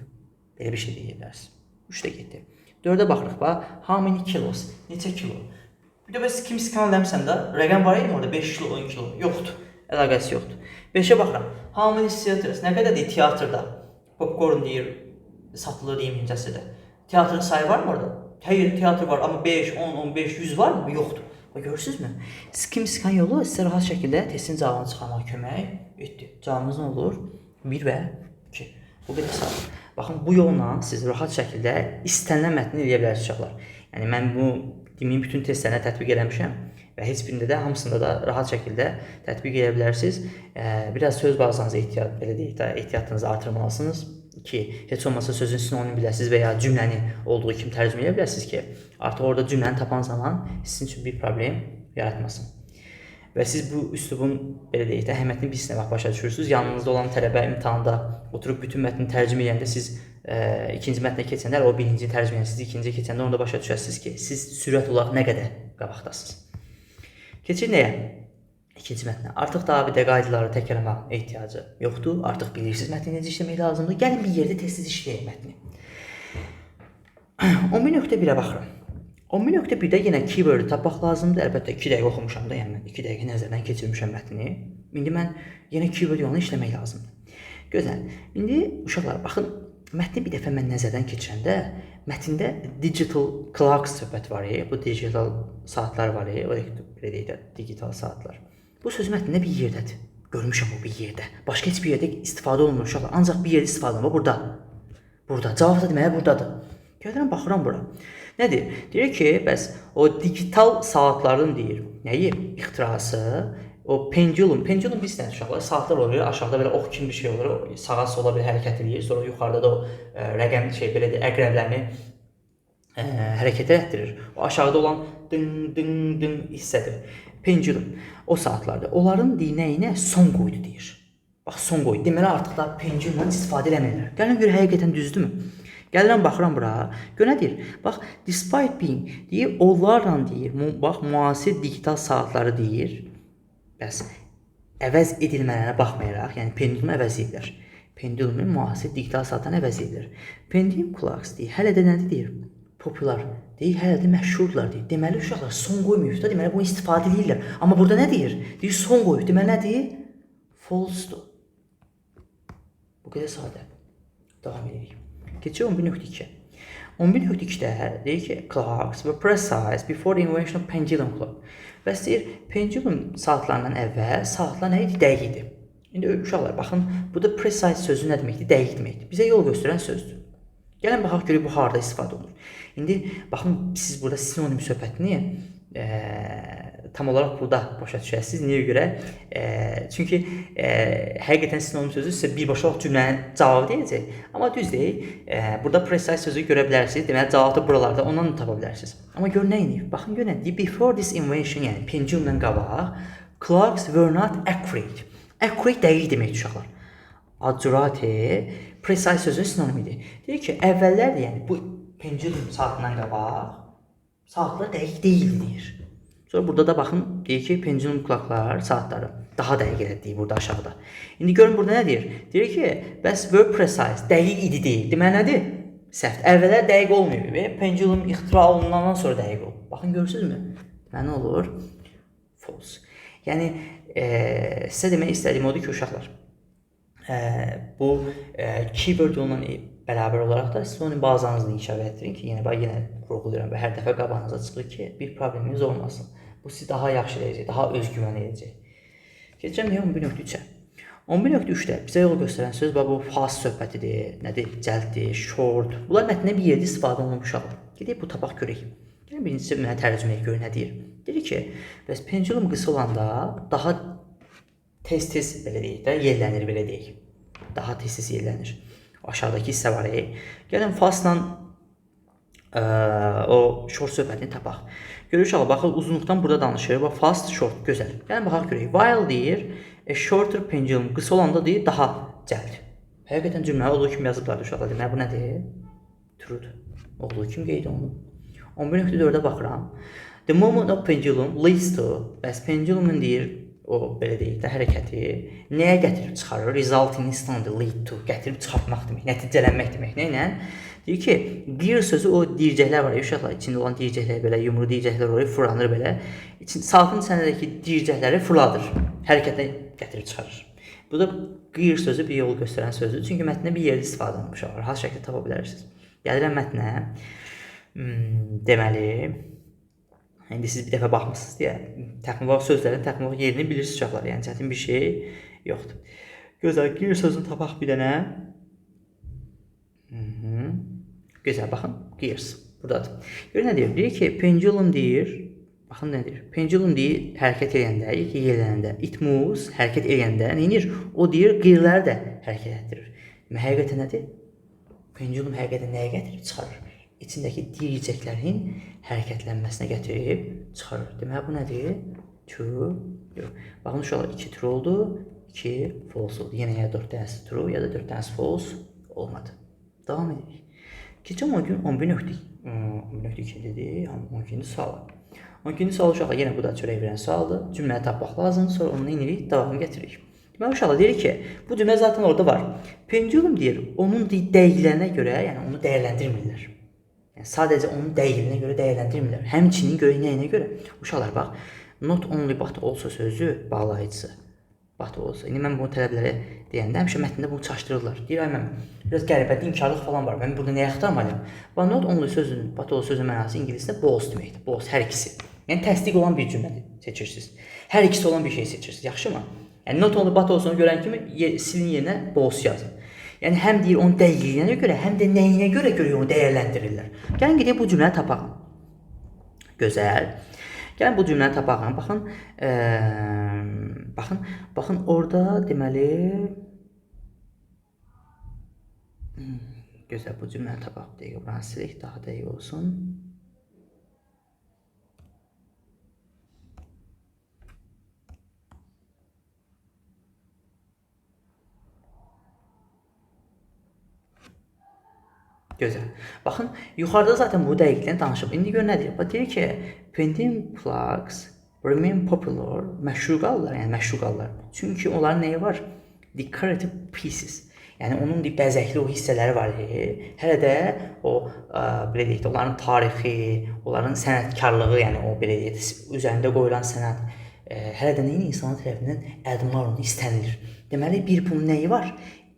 Belə bir şey deyə bilərsiniz. 3 də getdi. 4-ə baxırıq, bax, how many kilos? Neçə kilo? Bir də bəs kim skanləmişsən də, rəqəm var idi orada, 5 kilo, 10 kilo. Yoxdur, əlaqəsi yoxdur. 5-ə baxıram, how many theaters? Nə qədər deyir teatrda? Popcorn deyir, satılır 20-ci əsrdə. Teatrın sayı var mı orada? Hayır, teatr var, amma 5, 10, 15, 100 var mı? Yoxdur. Görürsünüzmü? Kim skan yolu sizə rahat şəkildə testin cavabını çıxarmağa kömək etdi. Cavabınız nə olur? 1 və 2. Bu qədər saat. Baxın, bu yolla siz rahat şəkildə istənilən mətni eləyə bilərsiniz uşaqlar. Yəni, mən bu deməyin bütün testlərinə tətbiq eləmişəm və heç birində də, hamısında da rahat şəkildə tətbiq edə bilərsiniz. Biraz söz bazanızı ehtiyatınızı artırmalısınız ki, heç olmasa sözün sinonim biləsiniz və ya cümləni olduğu kimi tərcümə edə bilərsiniz ki, artıq orada cümləni tapan zaman sizin üçün bir problem yaratmasın. Və siz bu üslubun, belə deyək də, əhəmiyyətini bir sinə başa düşürsünüz. Yanınızda olan tələbə imtahanda oturub bütün mətni tərcümə edəndə siz ikinci mətnə keçəndə, o birinci tərcümə edəndə, siz ikinciyə keçəndə onda başa düşərsiniz ki, siz sürət olaraq nə qədər qabaqdasınız. Keçir nəyə? İkinci mətnə. Artıq daha bir də qaydaları təkrarlamaq ehtiyacı yoxdur. Artıq bilirsiniz mətni necə işləmək lazımdır. Gəlin bir yerdə tez-tez işləyək mətni. 11.1-ə baxıram. 11.1-də yenə keyword tapmaq lazımdır. Əlbəttə 2 dəqiqə oxumuşam da, yəni mən 2 dəqiqə nəzərdən keçirmişəm mətni. İndi mən yenə keyword yolunu işləmək lazımdır. Gözəl. İndi uşaqlar, baxın, mətni bir dəfə mən nəzərdən keçirəndə, mətndə digital clock söhbət var, bu digital saatlar var, belə deyək də, digital saatlar. Bu söz mətnində bir yerdədir. Görmüşəm o bir yerdə. Başqa heç bir yerdə istifadə olunmur uşaqlar. Ancaq bir yerdə istifadə olunur, burada. Burada. Cavab da deməli buradadır. Gəlirəm, baxıram bura. Nədir? Deyir ki, bəs o digital saatların deyir, nəyi? İxtirası, o pendulum bilirsən uşaqlar, saatlar olur, aşağıda belə ox kimi bir şey olur, sağa sola bir hərəkət edir, sonra yuxarıda da o rəqəm belə deyir, əqrəblərini hərəkət etdirir. O aşağıda olan dın hissədir. Pendulum. O saatlarda. Onların nəyinə son qoydu deyir. Bax, son qoydu. Deməli, artıq da pendulumdan istifadə eləmirlər. Gəlin görə həqiqətən düzdürmü? Gəlirəm, baxıram bura. Görə deyir. Bax, despite being deyir, onlarla deyir, bax, müasir digital saatları deyir. Bəs, əvəz edilmələrinə baxmayaraq, yəni pendulumu əvəz edirlər. Pendulumun müasir digital saatlarını əvəz edirlər. Pendulum clocks deyir, hələ də nədir deyir? Popular deyir, hələ də məşhurdular deyir. Deməli, uşaqlar son qoymayıb da, deməli, bunu istifadə edirlər. Amma burada nə deyir? Deyir, son qoyub. Deməli, nədir? False-dur. qədər sadə. Davam edirik. Keçək 11.2. 11.2-də deyir ki, clocks were precise before the invention of pendulum clock. Bəs deyir, pendulum saatlarından əvvəl saatlar nə idi? Dəqiq idi. İndi uşaqlar, baxın, burada precise sözü nə deməkdir? Dəqiq deməkdir. Bizə yol göstərən sözdür. Gəlin baxaq görək bu harda istifadə olunur. İndi baxın, siz burada sinonim söhbətini tam olaraq burada başa düşəsiniz. Niyə görə? Çünki həqiqətən sinonim sözü sizə birbaşa olaraq cümlənin cavabı deyəcək. Amma düz deyil. Burada precise sözü görə bilərsiniz. Deməli, cavabı da buralarda ondan da tapa bilərsiniz. Amma gör nə idi? Baxın, görün. Before this invention, yəni pendulumdan qabaq, clocks were not accurate. Accurate dəqiq deməkdir uşaqlar. Accurate precise sözün sinonimidir. Deyir ki, əvvəllər yəni bu pendulum saatından qabaq saatlar dəqiq deyildi deyir. Sonra burada da baxın, deyir ki, pendulum clocklar saatları daha dəqiq deyir burada aşağıda. İndi görün burada nə deyir? Deyir ki, bəs were precise dəqiq idi deyil. Deməli nədir? Səhv. Əvvəllər dəqiq olmuyor və pendulum ixtira olunandan sonra dəqiq olur. Baxın, görürsünüzmü? Deməli nə olur? False. Yəni sizə demək istədiyim odur ki, uşaqlar, bu keyword yolla bərabər olaraq da sinonim bazanızı inkişaf etdirin ki, yenə vurğulayıram və hər dəfə qabağınıza çıxır ki, bir probleminiz olmasın. Bu sizi daha yaxşı edəcək, daha özgüvən edəcək. Keçəcəm 11.3-ə. 11.3-də bizə yol göstərən söz bu fast söhbətidir, nədir? Cəlddir, short. Bunlar mətndə bir yerdə istifadə olunmuşlar. Gedək bu tapaq görək. Gəlin birincisi mənə tərcümə edək, görək nə deyir. Deyir ki, bəs pendulum qısa olanda daha tez-tez belə deyək də, yellənir belə deyək. Daha tez-tez yellənir. Aşağıdakı hissə var. Gəlin fastla o short söhbətini tapaq. Görək uşaqlar, baxın uzunluqdan burada danışır. Fast, short, gözəl. Gəlin baxaq görək. While deyir, a shorter pendulum qısa olanda deyir, daha cəld. Həqiqətən cümlə olduğu kimi yazıblar uşaqlar. Deməli bu nədir? True'dur. Olduğu kimi qeyd olunub. 11.4-ə baxıram. The movement of pendulum leads to, bəs pendulumun deyir, o belə deyək də hərəkəti nəyə gətirib çıxarır? Resulting instant lead to, gətirib çıxartmaq demək, nəticələnmək demək. Nə ilə? Deyir ki, gear sözü o dircəklər var ya uşaqlar, içində olan dircəklər belə, yumru dircəklər oraya fırlanır belə. Saatın içindəki dircəkləri fırladır, hərəkətə gətirib çıxarır. Bu da gear sözü bir yol göstərən sözdür. Çünki mətndə bir yerdə istifadə olunmuş var. Hansı şəkildə tapa bilərsiniz? Gəlirəm mətnə. Deməli, indi siz bir dəfə baxmısınız deyə təxminən sözlərin təxminən yerini bilirsiniz uşaqlar. Yəni çətin bir şey yoxdur. Gözəl, gear sözünü tapaq bir dənə. Gözəl, baxın, gears buradadır. Görün nə deyir? Deyir ki, pendulum deyir. Baxın nə deyir? Pendulum deyir, hərəkət edəndə, yellənəndə, it moves, hərəkət edəndə nə edir? O deyir, gearləri də hərəkət etdirir. Həqiqətən nədir? Pendulum həqiqətən nəyə gətirib çıxarır? İçindəki dircəklərin hərəkətlənməsinə gətirib çıxarır. Deməli, bu nədir? True. Baxın, uşaqlar 2 true oldu, 2 false oldu. Yenə ya 4 dənəsi true, ya da 4 dənəsi false olmadı. Davam edirik. Keçən 11.2 dedik, 12-ci sual. 12-ci sual uşaqlar, yenə bu da çörək verən sualdır. Cümləni tapmaq lazımdır, sonra onu inirik, davamını getiririk. Deməli, uşaqlar deyir ki, bu cümlə zaten orada var. Pendulum deyir, onun dəqiqlərinə görə, yəni onu dəyərləndirmirlər. Yəni, sadəcə onun dəqiqliyinə görə dəyərləndirmirlər. Həmçinin görə, nəyinə görə? Uşaqlar, bax, not only but also sözü bağlayıcısı. But also. İndi mən bunu tələblərə deyəndə həmişə mətndə bunu çaşdırırlar. Deyir, mən biraz qəribədə inkarlıq falan var. Mən burada nəyə axtarmalıyam? Bax, not only sözünün, but also sözün mənası ingilisdə both deməkdir. Both, hər ikisi. Yəni, təsdiq olan bir cümlədir seçirsiniz. Hər ikisi olan bir şey seçirsiniz. Yaxşı mı? Yəni, not only but also görən kimi silin yerinə both yazın. Yəni, həm deyir onun dəqiqliyinə görə, həm də nəyinə görə onu dəyərləndirirlər. Gəlin, gedək bu cümləni tapaq. Gözəl. Gəlin, bu cümləni tapaq. Baxın, orada deməli... Gözəl, bu cümləni tapaq. Dəqiq, buranı silək, daha dəqiq olsun. Gözəl. Baxın, yuxarıda zaten bu dəqiqliklə danışıb. İndi gör nə deyir? Deyir ki, pendulum clocks remain popular, məşhur qalırlar, yəni məşhur qalırlar. Çünki onların nəyi var? Decorative pieces. Yəni onun bəzəkli o hissələri var. Hələ də o belə deyək də, onların tarixi, onların sənətkarlığı, yəni o belə deyək də, üzərində qoyulan sənət hələ də nəyin insanlar tərəfindən ədmar olunur, istənilir. Deməli, bir bunun nəyi var?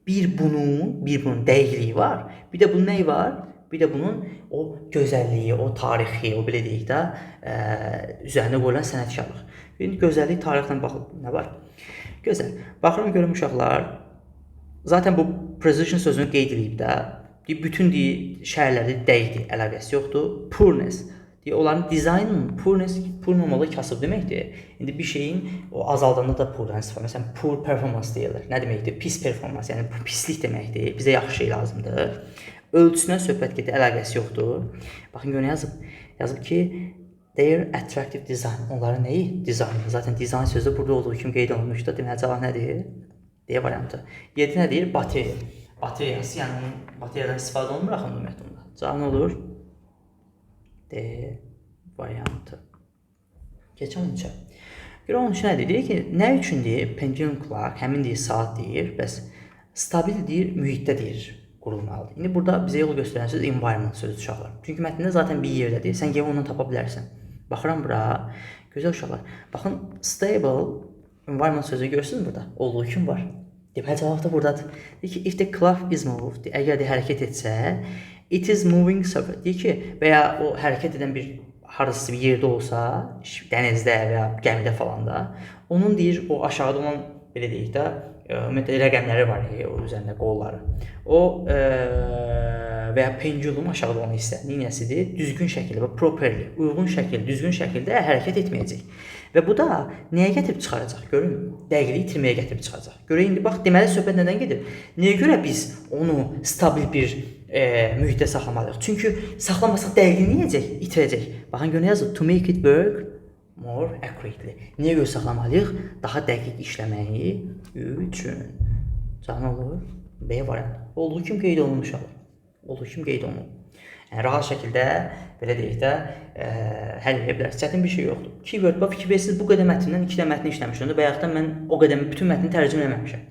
Bir bunun dəqiqliyi var. Bir də bunun nəyi var? Bir də bunun o gözəlliyi, o tarixi, o belə deyək də, üzərinə qoyulan sənətkarlıq. İndi gözəllik tarixlə baxın nə var? Gözəl. Baxıram görüm uşaqlar. Zaten bu precision sözünü qeyd edib də, bütün şəhərlərdə dəqiqdir, əlaqəsi yoxdur. Poorness. Onların dizaynının poorness, poor olmalı kasıb deməkdir. İndi bir şeyin o azaldanda da poordan istifadə. Məsələn, poor performance deyirlər. Nə deməkdir? Pis performans, yəni pislik deməkdir. Bizə yaxşı şey lazımdır. Ölçüsündən söhbət gedir, əlaqəsi yoxdur. Baxın görün yazıb ki, their attractive design. Onların nəyi? Dizaynı. Zaten dizayn sözü burada olduğu kimi qeyd olunmuşdu. Deməli cavab nədir? D variantı. 7 nə deyir? Bateriya. Bateriyası, yəni bateriyadan istifadə olunmur axı ümumiyyətlə. Cavab nə olur? D variantı. Keçən 13-ə. Görə 13 nədir? Deyir ki, nə üçündür? Pendulum clock, həmin deyir saat deyir, bəs stabil deyir, mühitdə deyir qurulmalıdır. İndi burada bizə yol göstərən söz environment sözü uşaqlar. Çünki mətndə zaten bir yerdədir, sən gəlib ondan tapa bilərsən. Baxıram bura, gözəl uşaqlar. Baxın, stable environment sözü görürsünüz burada, olduğu kimi var. Deməli cavab da buradadır. Deyir ki, if the clock is moved, əgər də hərəkət etsə, it is moving surface. Deyir ki, və ya o hərəkət edən bir harası bir yerdə olsa, dənizdə və ya gəmidə falan da, onun deyir o aşağıda olan belə deyək də, ümumiyyətlə rəqəmləri var, o üzərində qolları. O və ya pendulum aşağıda olan hissə neyəsidir? Düzgün şəkildə, properly, uyğun şəkildə, düzgün şəkildə hərəkət etməyəcək. Və bu da nəyə gətirib çıxaracaq? Görün, dəqiqliyi itirməyə gətirib çıxaracaq. Görə indi bax, deməli söhbət nədən gedir? Nəyə görə biz onu stabil bir mühitdə saxlamalıyıq? Çünki saxlamasaq dəqiqliyi necək? İtirəcək. Baxın, görə yazır, to make it work more accurately. Niyə görə saxlamalıyıq? Daha dəqiq işləməyi üçün. Canı olur? B variantı. Olduğu kimi qeyd olunmuş olur. Olduğu kimi qeyd olunur. Yəni, rahat şəkildə, belə deyək də, həll edə bilərsiniz. Çətin bir şey yoxdur. Keyword, bax, fikir versiniz bu qədər mətndən 2 də mətni işləmişəm. Və yaxud da mən o qədər bütün mətni tərcümə eləməmişəm.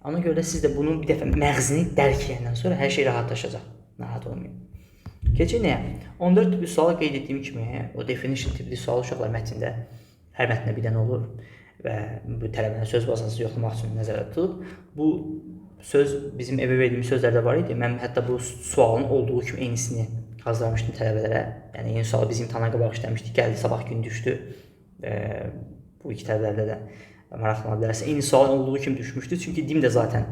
Ona görə də siz də bunun bir dəfə məğzini dərk edəndən sonra hər şey rahatlaşacaq. Narahat olmayın. Keçək nəyə? 14 tipli sual qeyd etdiyim kimi, o definition tipli sual uşaqlar mətndə, hər mətndə bir dənə olur və bu tələbənin söz bazası yoxlamaq üçün nəzərdə tutulub. Bu söz bizim evə verdiyimiz sözlərdə var idi. Mən hətta bu sualın olduğu kimi eynisini hazırlamışdım tələbələrə. Yəni eyni sualı biz imtahana qabaq işləmişdik. Gəldi, sabah gün düşdü. Bu iki tələbələrdə də maraqlana bilərsə. Eyni sual olduğu kimi düşmüşdü. Çünki dim də zaten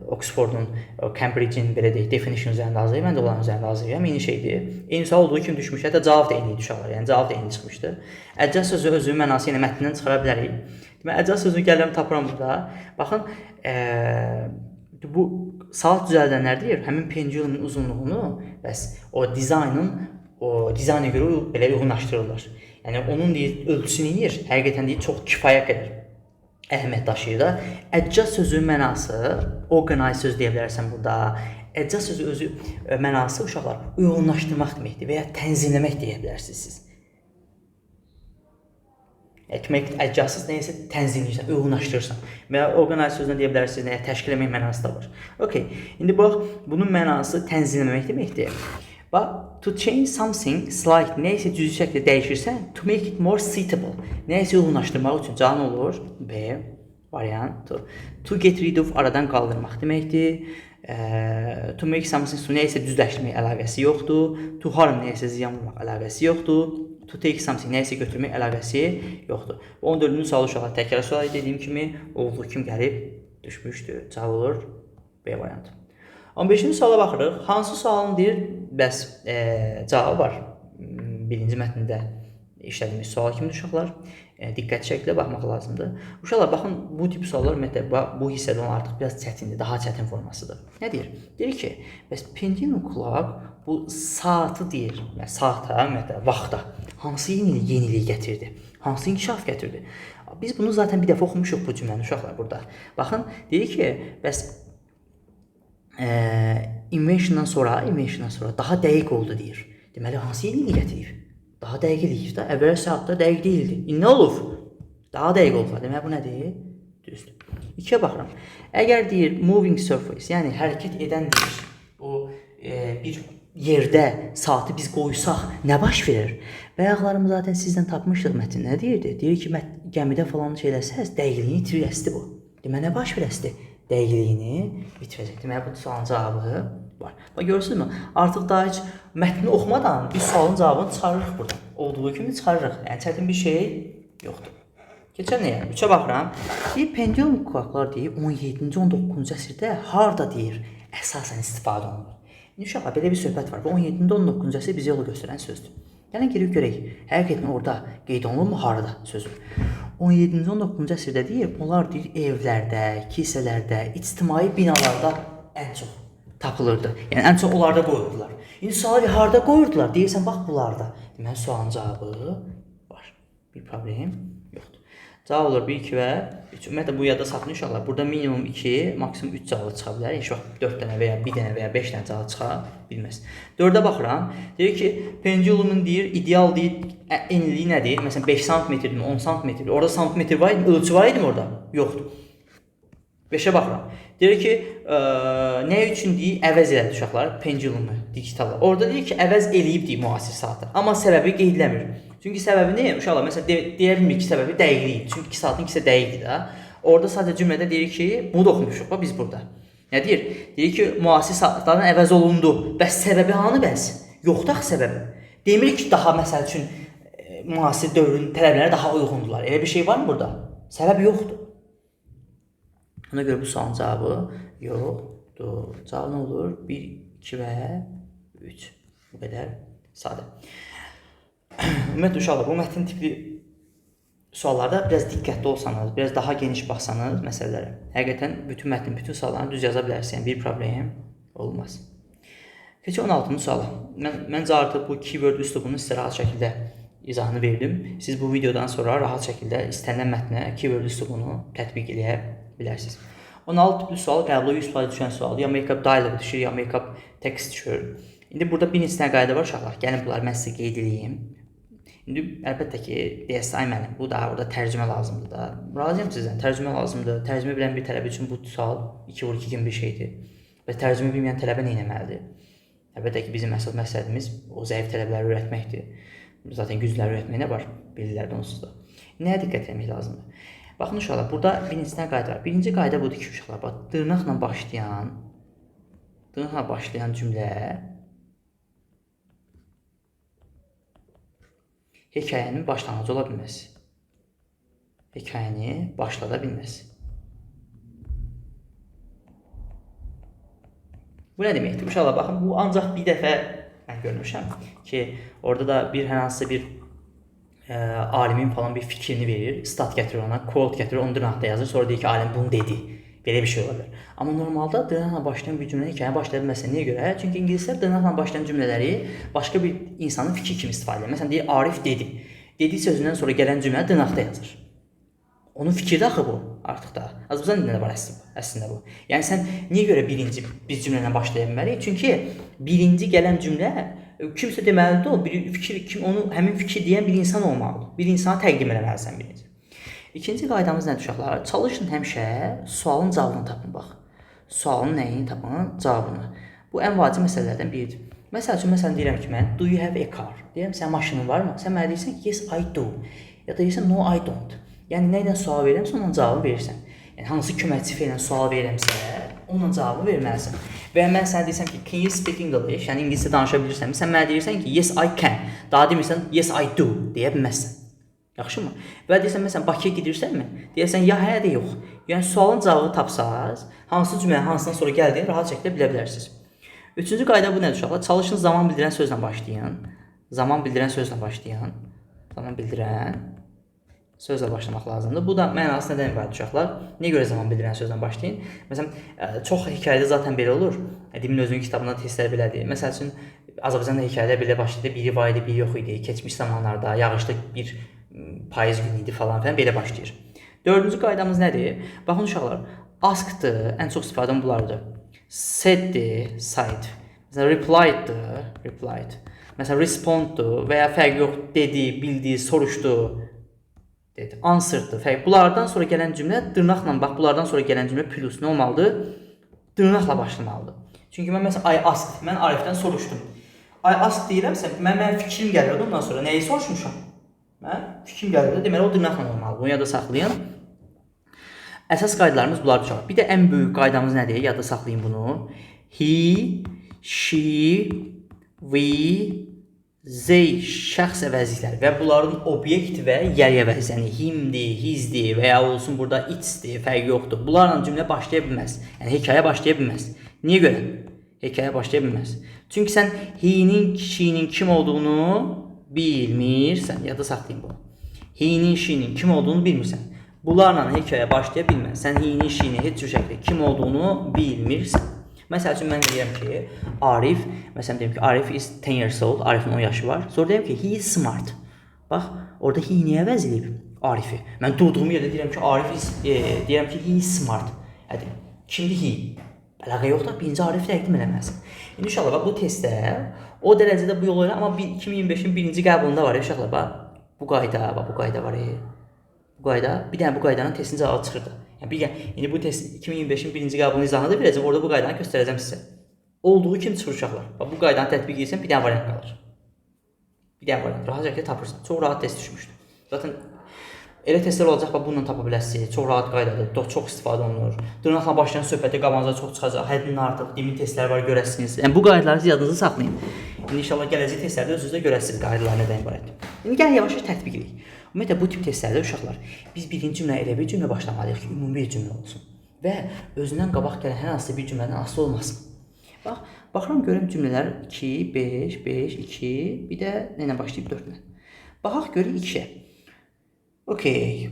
Oxford'un, Cambridge'in belə deyək, definition üzərində hazırlayıb. Mən də onların üzərində hazırlayıram. Eyni şeydir. Eyni sual olduğu kimi düşmüş. Hətta cavab da eyni idi uşaqlar. Yəni cavab da eyni çıxmışdı. Əcəz sözü özünün mənası ilə mətnindən çıxara bilərik. Deməli, əcəz sözünü gəlirəm tapıram burada. Baxın, bu saat düzəldənlər deyir, həmin pendulumun uzunluğunu bəs o dizayna görə belə uyğunlaşdırırlar. Yəni onun deyir ölçüsünü yeyir, həqiqətən deyir çox kifayət qədər əhəmiyyət daşıyır da. Əcəz sözünün mənası, organize söz deyə bilərsən burada. Əcəz sözü özü mənası uşaqlar uyğunlaşdırmaq deməkdir və ya tənzimləmək deyə bilərsiniz siz. Əcəz nəyəsə tənzimləyirsən, uyğunlaşdırırsan. Və ya organize sözünə deyə bilərsiniz, nəyə təşkil etmək mənası da var. Okay. İndi bax, bunun mənası tənzimləmək deməkdir. Bax, to change something slight, nəyəsə cüzi şəkildə dəyişirsən, to make it more suitable, nəyəsə uyğunlaşdırmaq üçün can olur. B variant. To get rid of, aradan qaldırmaq deməkdir. To make something, nəyəsə düzləşdirmək əlaqəsi yoxdur. To harm, nəyəsə ziyan vurmaq əlaqəsi yoxdur. To take something, nəyəsə götürmək əlaqəsi yoxdur. 14-cü sual uşaqlar təkrar sual dediyim kimi olduğu kimi gəlib düşmüşdür. Cavab olur B variantı. 15-ci suala baxırıq. Hansı sualın deyir, bəs cavabı var. Birinci mətndə işlədiyimiz sual kimidir uşaqlar. Diqqətli şəkildə baxmaq lazımdır. Uşaqlar, baxın, bu tip suallar ümumiyyətlə bu hissədə olan artıq biraz çətindir, daha çətin formasıdır. Nə deyir? Deyir ki, bəs pendulum clock bu saatı deyir, saata, ümumiyyətlə, vaxta hansı yeniliyi gətirdi, hansı inkişaf gətirdi? Biz bunu zaten bir dəfə oxumuşuq bu cümləni uşaqlar burada. Baxın, deyir ki, bəs inventiondan sonra daha dəqiq oldu deyir. Deməli, hansı yeniliyi gətirib? Daha dəqiq eləyir də, əvvəl saatda dəqiq deyildi. İndi nə olub? Daha dəqiq olub. Deməli, bu nədir? Düzdür. 2-yə baxıram. Əgər deyir, moving surface, yəni hərəkət edən deyir, o bir yerdə saatı biz qoysaq, nə baş verir? Bayaqlarımız zaten sizdən tapmışdıq mətn, nə deyirdi? Deyir ki, gəmidə falan şeyləsəz, dəqiqliyini itirir, əsdi bu. Deməli, nə baş verəsdi? dəqiqliyini bitirəcək. Deməli, bu sualın cavabı var. Bax, görürsünüzmü? Artıq daha heç mətni oxumadan biz sualın cavabını çıxarırıq buradan. Olduğu kimi çıxarırıq. Yəni, çətin bir şey yoxdur. Keçən nəyə? 3-ə baxıram. Deyir, pendulum qulaqlar deyir, 17-ci, 19-cu əsrdə harada deyir, əsasən istifadə olunur. İnşallah belə bir söhbət var. Bu 17-ci, 19-cu əsr bizə yolu göstərən sözdür. Gəlin girib görək. Həqiqətən orada qeyd olunur mu harada sözü? 17-ci, 19-cu əsrdə deyir, onlar deyir evlərdə, kilsələrdə, ictimai binalarda ən çox tapılırdı. Yəni ən çox onlarda qoyurdular. İndi sualı harda qoyurdular? Deyirsən bax bunlarda. Deməli sualın cavabı var. Bir problem yoxdur. Cavab olur 1, 2 və 3. Ümumiyyətlə bu yadda saxlayın inşallah. Burada minimum 2, maksimum 3 cavab çıxa bilər. Heç vaxt 4 dənə və ya 1 dənə və ya 5 dənə cavab çıxa bilməz. 4-ə baxıram. Deyir ki, pendulumun deyir, ideal deyir, enliliyi nədir? Məsələn 5 sm-dir, 10 sm-dir. Orada santimetr var idi, ölçü var idi mi orada? Yoxdur. 5-ə baxıram. Deyir ki, nə üçün deyir, əvəz elədi uşaqlar pendulumu digital. Orada deyir ki, əvəz eləyib deyir müasir saatı. Amma səbəbi qeydləmir. Çünki səbəbi nə? Uşaqlar məsələn deyə bilmir ki, səbəbi dəqiqliyi. Çünki 2 saatın ikisi dəqiqdir də. Orada sadəcə cümlədə deyir ki, bunu da oxumuşuq bax biz burada. Nə deyir? Deyir ki, müasir saatlardan əvəz olundu. Bəs səbəbi hanı bəs? Yoxdur axı səbəbi. Demir ki, daha məsəl üçün müasir dövrün tələbləri daha uyğundular. Elə bir şey var mı burada? Səbəb yoxdur. Ona görə bu sualın cavabı yoxdur. Cavab nə olur? 1, 2 və 3. Bu qədər sadə. Ümumiyyətlə uşaqlar, bu mətn tipli suallarda biraz diqqətli olsanız, biraz daha geniş baxsanız məsələlərə, həqiqətən bütün mətnin, bütün suallarını düz yaza bilərsiniz. Bir problem olmaz. Keçək 16-cı suala. Məncə artıq bu keyword üslubunu sizə rahat şəkildə izahını verdim. Siz bu videodan sonra rahat şəkildə istənilən mətnə keyword üslubunu tətbiq edə bilərsiniz. 16 tipli sual qəbula 100% düşən sualdır. Ya make-up dialogue düşür, ya make-up text düşür. İndi burada bir neçə qayda var uşaqlar. Gəlin bunları mən sizə qeyd edeyim. İndi əlbəttə ki, deyəsən, ay mənim, bu da orada tərcümə lazımdır da. Razıyam sizdən, tərcümə lazımdır. Tərcümə bilən bir tələbə üçün bu sual 2x2 kimi bir şeydir. Və tərcümə bilməyən tələbə nə etməlidir? Əlbəttə ki, bizim əsas məqsədimiz o zəif tələbələri öyrətməkdir. Zaten gücləri öyrətmək nə var? Bilirlər də onsuz da. Nəyə diqqət etmək lazımdır? Baxın uşaqlar, burada bir neçə qayda var. Birinci qayda budur ki, uşaqlar, bax, dırnaqla başlayan cümlə hekayənin başlanğıcı ola bilməz. Hekayəni başlada bilməz. Bu nə deməkdir? Uşaqlar, baxın, bu ancaq bir dəfə mən görmüşəm ki, orada da hər hansısa bir alimin falan bir fikrini verir, stat gətirir ona, quote gətirir, onu dırnaqda yazır, sonra deyir ki, alim bunu dedi. Belə bir şey ola bilər. Amma normalda dırnaqla başlayan bir cümlə hekayəni başlaya bilməzsən. Niyə görə? Çünki ingilislər dırnaqla başlayan cümlələri başqa bir insanın fikri kimi istifadə edir. Məsələn, deyir, Arif dedi. Dediyi sözündən sonra gələn cümlə dırnaqda yazır. Onun fikri axı bu, artıq da. Azərbaycan dilində var əslində bu. Yəni, sən niyə görə birinci bir cümlə ilə başlaya bilməliyik? Çünki birinci gələn cümlə kimsə deməlidir, o bir fikir, onu həmin fikir deyən bir insan olmalıdır. Bir insana təqdim eləməlisən birinci. İkinci qaydamız nədir uşaqlar? Çalışın həmişə sualın cavabını tapın, bax. Sualın nəyini tapın? Cavabını. Bu ən vacib məsələlərdən biridir. Məsəl üçün, deyirəm ki, mən, do you have a car? Deyirəm, sənin maşının var mı? Sən mənə deyirsən ki, yes, I do. Ya da deyirsən, no, I don't. Yəni, nə ilə sual verirəmsə, onunla cavabı verirsən. Yəni, hansı köməkçi feillə sual verirəmsə, onunla cavabı verməlisən. Və mən sənə deyirəm ki, can you speak English? Yəni, ingiliscə danışa bilirsən. Sən mənə deyirsən ki, yes, I can. Daha demirsən, yes, I do deyə bilməzsən. Yaxşımı? Və deyirsən, məsələn, Bakıya gedirsənmi? Deyirsən, ya hə də yox. Yəni, sualın cavabını tapsaz, hansı cümlənin hansından sonra gəldiyini rahat şəkildə bilə bilərsiniz. Üçüncü qayda bu nədir uşaqlar? Çalışın zaman bildirən sözlə başlayın. Zaman bildirən sözlə başlayın. Zaman bildirən sözlə başlamaq lazımdır. Bu da mənası nədən ibarət uşaqlar? Nəyə görə zaman bildirən sözlə başlayın? Məsələn, çox hekayədə zaten belə olur. Dimin özünün kitabında testlər belədir. Məsəl üçün, Azərbaycanda hekayədə belə başlayır. Biri var idi, biri yox idi. Keçmiş zamanlarda yağışlı bir payız günü idi falan belə başlayır. Dördüncü qaydamız nədir? Baxın uşaqlar, askdır, ən çox istifadə bunlardır. Saiddir, said. Məsələn, replieddir, replied. Məsələn, responddur və ya fərq yox, dedi, bildi, soruşdu, dedi. Answerdır, fərq. Bunlardan sonra gələn cümlə dırnaqla, bax, bunlardan sonra gələn cümlə plus nə olmalıdır? Dırnaqla başlamalıdır. Çünki mən məsələn, I asked, mən Arifdən soruşdum. I asked deyirəmsə, mən fikrim gəlirdi, ondan sonra nəyi soruşmuşam? Fikrim gəlirdi, deməli o dırnaqla olmalıdır. Bunu yada saxlayın. Əsas qaydalarımız bunlardır uşaqlar. Bir də ən böyük qaydamız nədir? Yadda saxlayın bunu. He, she, we, they şəxs əvəzlikləri və bunların obyekt və yer əvəzləri, himdir, hizdir və ya olsun burada itsdir, fərqi yoxdur. Bunlarla cümlə başlaya bilməz. Yəni hekayə başlaya bilməz. Niyə görə? Hekayə başlaya bilməz. Çünki sən he'nin, she'nin kim olduğunu bilmirsən. Yadda saxlayın bunu. He'nin, she'nin kim olduğunu bilmirsən. Bunlarla hekayə başlaya bilməz. Sən he'nin, she'nin heç bir şəkildə kim olduğunu bilmirsən. Məsəl üçün mən deyirəm ki, Arif, məsələn deyim ki, Arif is 10 years old, Arifin 10 yaşı var. Sonra deyirəm ki, he is smart. Bax, orada he niyə əvəz edib Arifi? Mən durduğum yerdə deyirəm ki, Arif is, deyirəm ki, he is smart. Hadi, kimdir he? Əlaqə yoxdur, birinci Arif təqdim eləməlisən. İndi uşaqlar, bu testdə o dərəcədə bu yol ilə, amma 2025-in birinci qəbulunda var ya uşaqlar, bax, bu qayda var ya. Bu qayda, bir dənə bu qaydanın testinin cavabı çıxırdı. Yəni, indi bu test 2025-in birinci qəbulunun izahını da verəcəm, orada bu qaydanı göstərəcəm sizə. Olduğu kimi çıxır uşaqlar. Bax, bu qaydanı tətbiq edirsən, bir dənə variant qalır. Bir dənə variant, rahat şəkildə tapırsan. Çox rahat test düşmüşdür. Zaten elə testlər olacaq, bax, bununla tapa bilərsiniz. Çox rahat qaydadır, çox istifadə olunur. Dırnaqla başlayan söhbətə qabağınıza çox çıxacaq, həddindən artıq demin testlər var, görəsiniz. Yəni, bu qaydaları yadınızda saxlayın. İndi inşallah gələcək testlərdə özünüzdə görəsiniz qaydalar nədən ibarətdir. İndi gəlin yavaş-yavaş tətbiq edək. Ümumiyyətlə, bu tip testlərdə uşaqlar, biz birinci cümlə elə bir cümlə başlamalıyıq ki, ümumi bir cümlə olsun və özündən qabaq gələn hər hansı bir cümlədən asılı olmasın. Bax, baxıram görüm cümlələr 2, 5, 5, 2, bir də nə ilə başlayıb 4 ilə. Baxaq görək 2-yə. Okey.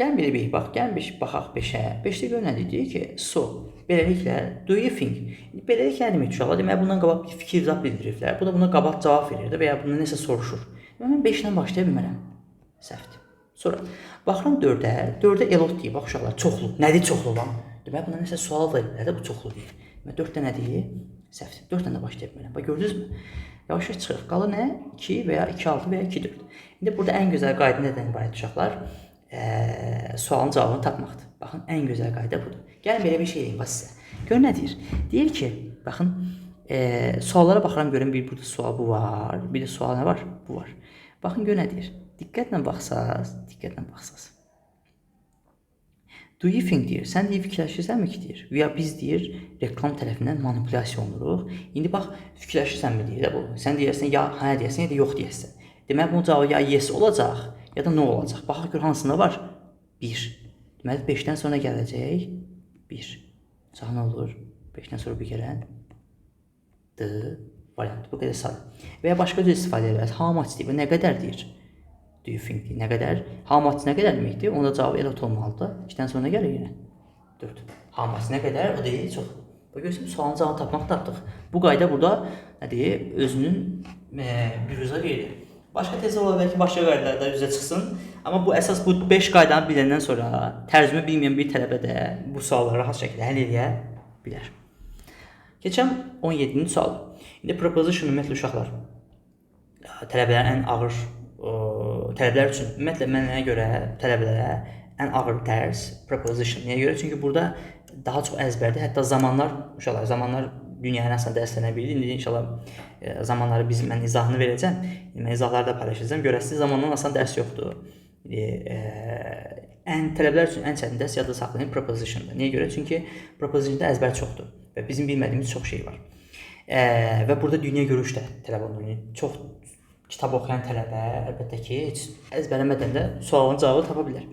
Gəlin belə bir, bax, gəlin baxaq 5-ə. 5-də gör nədir? Deyir ki, so, beləliklə, do you think? Beləliklə nə demək uşaqlar? Demək, bundan qabaq bir fikir zat bildiriblər. Bu da buna qabaq cavab verir və ya bundan nəsə soruşur. Mən 5-dən başlaya bilmərəm. Səhvdir. Sonra, baxıram 4-ə. 4-ə elot deyir, bax uşaqlar, çoxlu. Nədir çoxlu lan? Demək, buna nəsə sual verirlər də bu çoxlu deyir. Demək, 4-də nə deyir? Səhvdir. 4-dən də başlaya bilmərəm. Bax, gördünüzmü? Yavaş-yavaş çıxır. Qalır nə? 2 və ya 2-6 və ya 2-4. İndi burada ən gözəl qayda nədən ibarət uşaqlar? Sualın cavabını tapmaqdır. Baxın, ən gözəl qayda budur. Gəlin belə bir şey deyim bax sizə. Gör nə deyir? Deyir ki, baxın, suallara baxıram görüm bir burada sual bu var. Bir də sual nə var? Bu var. Baxın gör nə deyir? Diqqətlə baxsaz. Do you think deyir. Sən deyir fikirləşirsənmi ki deyir? Ya biz deyir reklam tərəfindən manipulyasiya olunuruq. İndi bax fikirləşirsənmi deyir də bu. Sən deyirsən ya hə deyəsən ya da yox deyəsən. Demək bunun cavabı ya yes olacaq ya da no olacaq. Baxaq gör hansında var? 1. Deməli 5-dən sonra gələcək 1. Sağ nə olur? 5-dən sonra bir gələn D variant. Bu qədər sadə. Və ya başqa cür istifadə edərsiniz. How much deyir. Nə qədər deyir? Do you think deyir. Nə qədər? How much nə qədər deməkdir? Onda cavab elot olmalıdır. 2-dən sonra gəlir yenə. 4. How much nə qədər? O deyil çox. Bax görürsünüz, sualın cavabını tapmaq tapdıq. Bu qayda burada nə deyir? Özünün büruzə verir. Başqa tezlər ola bilər ki, başqa qaydalar da üzə çıxsın. Amma bu əsas bu 5 qaydanı biləndən sonra tərcümə bilməyən bir tələbə də bu sualları rahat şəkildə həll edə bilər. Keçəm 17-ci sual. İndi proposition ümumiyyətlə uşaqlar tələbələrin ən ağır tələbələr üçün ümumiyyətlə mənə görə tələbələrə ən ağır dərs proposition. Niyə görə? Çünki burada daha çox əzbərdir. Hətta zamanlar dünyanın əslində dərslərinə bilir. İndi inşallah zamanları mən izahını verəcəm. Mən izahları da paylaşacağam. Görəsiniz, zamandan asan dərs yoxdur. Tələbələr üçün ən çətin dərs yadda saxlayın proposition'da. Niyə görə? Çünki proposition'da əzbər çoxdur və bizim bilmədiyimiz çox şey var. Və burada dünya görüş də tələb olunur. Çox kitab oxuyan tələbə əlbəttə ki, heç əzbərləmədən də sualın cavabını tapa bilər.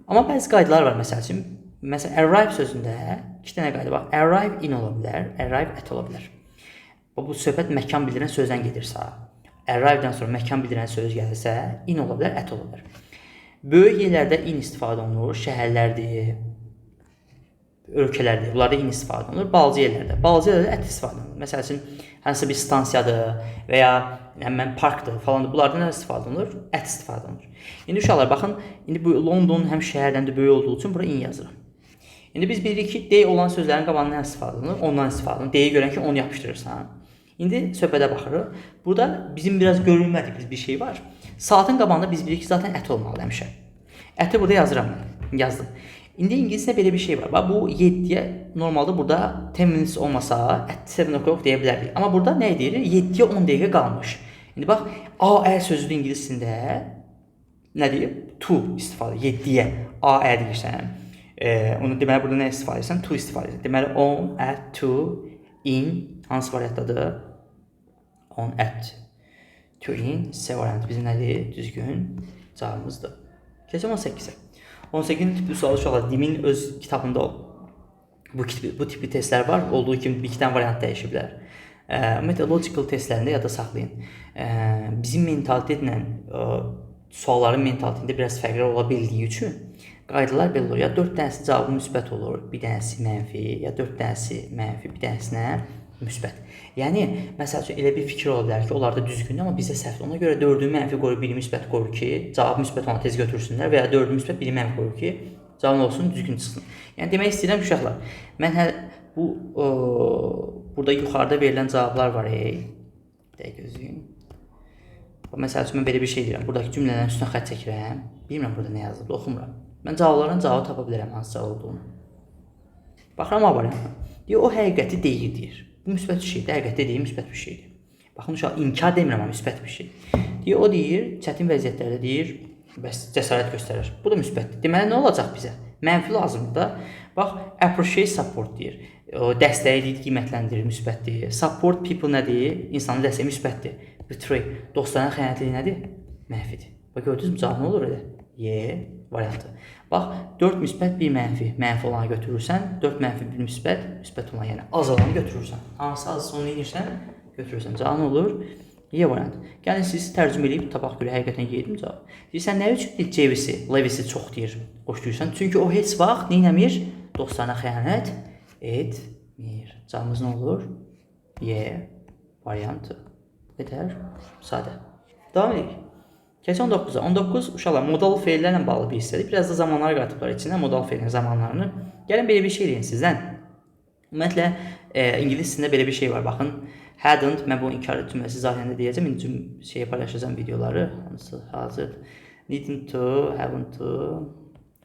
Amma bəzi qaydalar var məsəl üçün. Məsələn, arrive sözündə 2 dənə qayda var. Arrive in ola bilər, arrive at ola bilər. Bu söhbət məkan bildirən sözdən gedirsə, arrive'dən sonra məkan bildirən söz gəlirsə, in ola bilər, at ola bilər. Böyük yerlərdə in istifadə olunur, şəhərlərdir, ölkələrdir. Bunlarda in istifadə olunur. Balaca yerlərdə at istifadə olunur. Məsəl üçün, hansı bir stansiyadır və ya parkdır falan, bunlardan nə istifadə olunur? At istifadə olunur. İndi uşaqlar, baxın, indi bu London həm şəhərdən də böyük olduğu üçün bura in yazıram. İndi biz bilirik ki, D olan sözlərin qabağından istifadə olunur, ondan istifadə olunur. D-yi görən ki, onu yapışdırırsan. İndi söhbətə baxırıq. Burada bizim biraz görülmədiyimiz bir şey var. Saatın qabağında biz bilirik ki, zaten ət olmalı həmişə. Əti burada yazıram mən. Yazdım. İndi ingiliscə belə bir şey var. Bax, bu 7-yə normalda burada 10 minutes olmasa at 7 o'clock deyə bilərdik. Amma burada nə edir? 7-yə 10 dəqiqə qalmış. İndi bax, AR sözüdür ingiliscində nə deyib? to istifadə, 7-yə, a deyirsən. Onu deməli burada nə istifadə edirsən? To istifadə edirsən. Deməli on, at, to, in hansı variantdadır? On, at, to, in, C variantı bizim nədir? Düzgün cavabımızdır. Keçəm 18-ə. 18-ci tipli sual uşaqlar Dimin öz kitabında bu tipli testlər var. Olduğu kimi bir iki dənə variant dəyişiblər. Methodological testlərində yada saxlayın. Bizim mentalitetlə sualların mentalitetində biraz fərqlər ola bildiyi üçün qaydalar belə olur. Ya 4 dənəsi cavabı müsbət olur, bir dənəsi mənfi, ya 4 dənəsi mənfi, bir dənəsinə müsbət. Yəni, məsəl üçün elə bir fikir ola bilər ki, onlar da düzgündür, amma bizdə səhvdir. Ona görə 4-ü mənfi qoyur, 1-i müsbət qoyur ki, cavab müsbət olan tez götürsünlər və ya 4-ü müsbət, 1-i mənfi qoyur ki, cavab olsun, düzgün çıxsın. Yəni, demək istəyirəm ki, uşaqlar, mən burada yuxarıda verilən cavablar var. Dəqiq gözləyin. Məsəl üçün, mən belə bir şey deyirəm. Buradakı cümlələrin üstünə xətt çəkirəm. Bilmirəm burada nə yazılıb, oxumuram. Mən cavabların cavabı tapa bilərəm, hansı cavab olduğunu. Baxıram A variantına. Deyir, o həqiqəti deyir, deyir. Bu müsbət bir şeydir, həqiqətdə deyir, müsbət bir şeydir. Baxın, uşaq, inkar demirəm, amma müsbət bir şey. Deyir, o deyir, çətin vəziyyətlərdə deyir, bəs cəsarət göstərir. Bu da müsbətdir. Deməli, nə olacaq bizə? Mənfi lazımdır da. Bax, appreciate support deyir. O dəstəyi qiymətləndirir, müsbətdir. Support people nədir? İnsanın dəstəyi müsbətdir. Betray, dostlarına xəyanətliyi nədir? Mənfidir. Bax, gördünüzmü, cavab nə olur elə? Variantı. Bax, 4 müsbət, 1 mənfi. Mənfi olanı götürürsən, 4 mənfi, 1 müsbət, müsbət olan, yəni az olanı götürürsən. Hansı azsa onu edirsən, götürürsən. Cavab nə olur? Variantı. Gəlin, siz tərcümə edib, tapaq görə həqiqətən yedim cavab. Deyirsən, nə üçün Cevisi, Levisi çox deyir, qoşduyursan? Çünki o heç vaxt neynəmir? Dostlarına xəyanət etmir. Cavabımız nə olur? Variantı. Yeter. Sadə. Davam edək. Keç 19-a. 19 uşaqlar modal feillərlə bağlı bir hissədir. Biraz da zamanlar qatıblar içində modal feilin zamanlarını. Gəlin belə bir şey deyin sizdən. Ümumiyyətlə ingilis dilində belə bir şey var. Baxın, hadn't, mən bu inkar cümləsi zahirində deyəcəm. İndi şeyə paylaşacağım videoları. Hansı hazır. Needn't to, haven't to,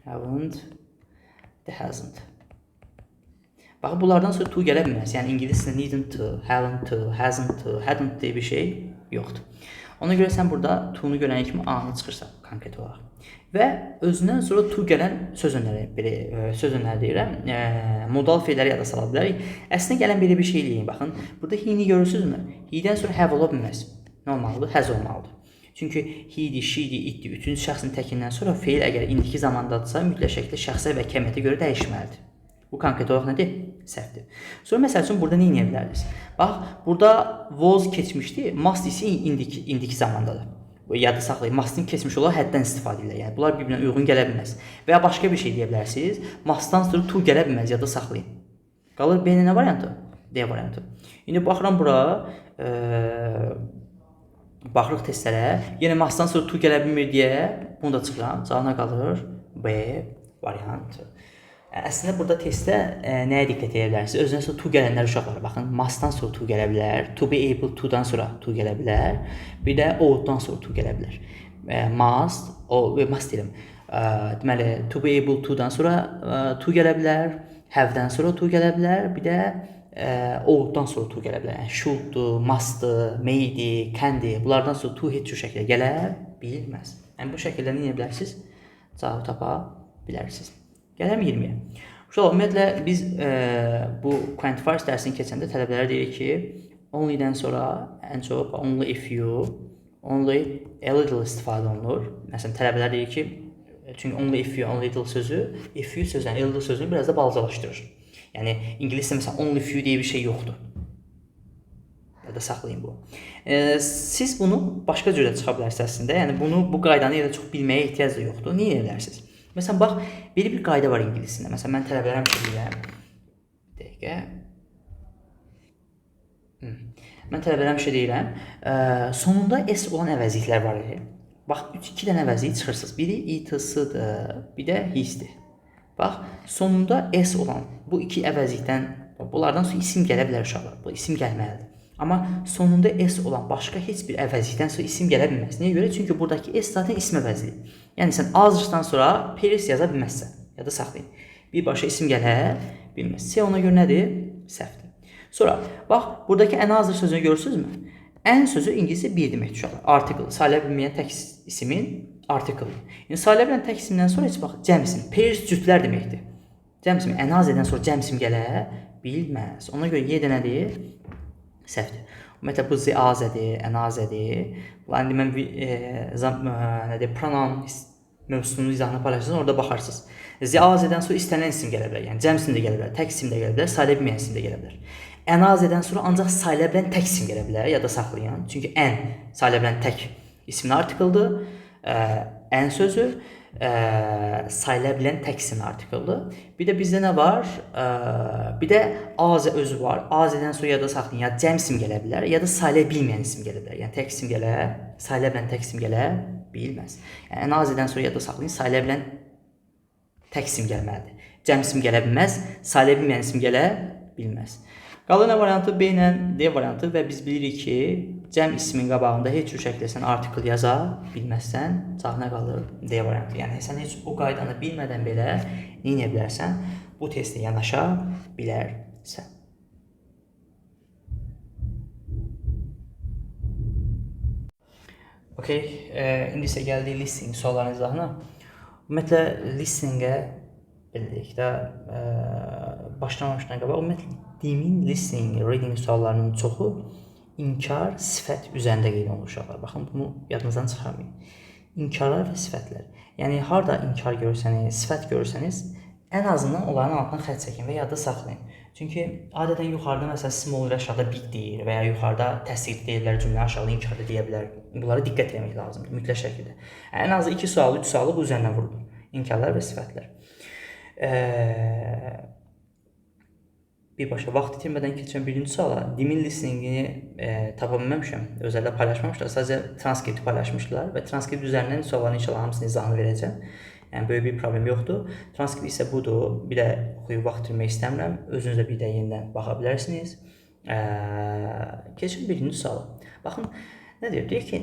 haven't, the hasn't. Baxın, bunlardan sonra to gələ bilməz. Yəni, ingilis dilində needn't to, haven't to, hasn't to, hadn't deyə bir şey yoxdur. Ona görə sən burada to-nu görən kimi A-nı çıxırsan konkret olaraq. Və özündən sonra to gələn söz önləri deyirəm, modal feilləri yada sala bilərik. Əslində gələn belə bir şey deyin. Baxın, burada he-ni görürsünüzmü? He-dən sonra have ola bilməz. Nə olmalıdır? Has olmalıdır. Çünki he-di, she-di, it-di, üçüncü şəxsin təkindən sonra feil əgər indiki zamandadırsa, mütləq şəkildə şəxsə və kəmiyyətə görə dəyişməlidir. Bu konkret olaraq nədir? Səhvdir. Sonra məsəl üçün burada nə edə biləriz? Bax, burada was keçmişdi, must ise indiki zamandadır. Yadda saxlayın, must'ın keçmiş olaraq həddən istifadə edirlər. Yəni bunlar bir-birinə uyğun gələ bilməz. Və ya başqa bir şey deyə bilərsiniz. Must'dan sonra to gələ bilməz, yadda saxlayın. Qalır B nə variantı? D variantı. İndi baxıram bura, baxırıq testlərə. Yenə must'dan sonra to gələ bilmir deyə bunu da çıxıram. Cavabına qalır B variantı. Əslində burada testdə nəyə diqqət edə bilərsiniz? Özünə sonra to gələnlər uşaqlara baxın. Must'dan sonra to gələ bilər. To be able to-dan sonra to gələ bilər. Bir də ought-dan sonra to gələ bilər. Must deyirəm. Deməli, to be able to-dan sonra to gələ bilər. Have-dən sonra to gələ bilər. Bir də ought-dan sonra to gələ bilər. Yəni should-dur, must-dur, may-di, can-di. Bunlardan sonra to heç bir şəkildə gələ bilməz. Yəni bu şəkildə nə edə bilərsiniz? Cavab tapa bilərsiniz. Gələm 20-yə. Uşaqlar, ümumiyyətlə, biz bu quantifiers dərsini keçəndə tələbələrə deyirik ki, only-dən sonra ən çox only if you, only a little istifadə olunur. Məsələn, tələbələr deyir ki, çünki only if you, only little sözü, if you sözünü, a little sözünü biraz da balacalaşdırır. Yəni, ingilisdə məsələn, only few deyə bir şey yoxdur. Ya da saxlayın bu. Siz bunu başqa cürə çıxa bilərsiniz əslində. Yəni, bu qaydanı elə çox bilməyə ehtiyac da yoxdur. Niyə edə bilərsiniz? Məsələn, bax, belə bir qayda var ingilisində. Məsələn, mən tələbələrə bir şey deyirəm. Dəqiqə. Mən tələbələrə bir şey deyirəm. Sonunda S olan əvəzliklər var. Bax, 2 dənə əvəzlik çıxırsınız. Biri it-sıdır, bir də his-dir. Bax, sonunda S olan bu 2 əvəzlikdən, bunlardan sonra isim gələ bilər uşaqlar. Bu isim gəlməlidir. Amma sonunda S olan başqa heç bir əvəzlikdən sonra isim gələ bilməz. Niyə görə? Çünki buradakı S zaten isim əvəzliyi. Yəni sən azrıqdan sonra peris yaza bilməzsən. Ya da saxlayın. Birbaşa isim gələ bilməz. C ona görə nədir? Səhvdir. Sonra, bax, buradakı ən azır sözünü görürsünüzmü? Ən sözü ingiliscə bir deməkdir uşaqlar. Article, sayıla bilməyən tək isimin artikel. Yəni sahilə tək isimdən sonra heç bax cəm isim, pairs cütlər deməkdir. Cəm ismi ən az edən sonra cəm isim gələ bilməz. Ona görə y də nədir? Səhvdir. Ümumiyyətlə bu azədir, ən azədir. İndi mən nədir? Pronoun mövzusunun izahını paylaşırsınız, orada baxarsınız. Azədən sonra istənilən isim gələ bilər. Yəni cəm isim də gələ bilər, tək isim də gələ bilər, sayıla bilməyən isim də gələ bilər. Ən azədən sonra ancaq sayıla bilən tək isim gələ bilər, yadda saxlayın. Çünki ən sayıla bilən tək isimli artikeldir. Ən sözü sayıla bilən tək isimli artikeldir. Bir də bizdə nə var? Bir də azə özü var. Azədən sonra yadda saxlayın, ya cəm isim gələ bilər, ya da sayıla bilməyən isim gələ bilər. Yəni tək isim gələ, sayıla bilən tək isim gələ bilməz. Yəni ən azədən sonra yadda saxlayın, sayıla bilən tək isim gəlməlidir. Cəm isim gələ bilməz, sayıla bilməyən isim gələ bilməz. Qalır nə variantı? B ilə D variantı və biz bilirik ki, cəm ismin qabağında heç cür şəkildə sən artikel yaza bilməzsən, cavab nə qalır? D variantı. Yəni sən heç o qaydanı bilmədən belə nə edə bilərsən? Bu testə yanaşa bilərsən. Okay, indi isə gəldik listening sualların izahına. Ümumiyyətlə, listeningə bildik də, başlamamışdan qabaq, ümumiyyətlə, demin listening, reading suallarının çoxu inkar, sifət üzərində qeyd olunur uşaqlar. Baxın, bunu yadınızdan çıxarmayın. İnkarlar və sifətlər. Yəni, harada inkar görürsəniz, sifət görürsəniz, ən azından onların altından xətt çəkin və yadda saxlayın. Çünki adətən yuxarıda məsələn small və aşağıda big deyir və ya yuxarıda təsdiq deyirlər, cümlə aşağıda inkarda deyə bilər. Bunlara diqqət etmək lazımdır, mütləq şəkildə. Ən azı 2 sualı, 3 sualı bu üzərindən vurulur. İnkarlar və sifətlər. Birbaşa vaxt itirmədən keçən birinci suala demin listeningini tapa bilməmişəm. Özəldə paylaşmamışlar, sadəcə transkripti paylaşmışlar və transkript üzərindən sualların inşallah hamısını izahını verəcəm. Yəni böyük bir problem yoxdur. Transkript isə budur. Bir də oxuyub vaxt itirmək istəmirəm. Özünüz də bir də yenidən baxa bilərsiniz. Keçin birinci suala. Baxın, nə deyir? Deyir ki,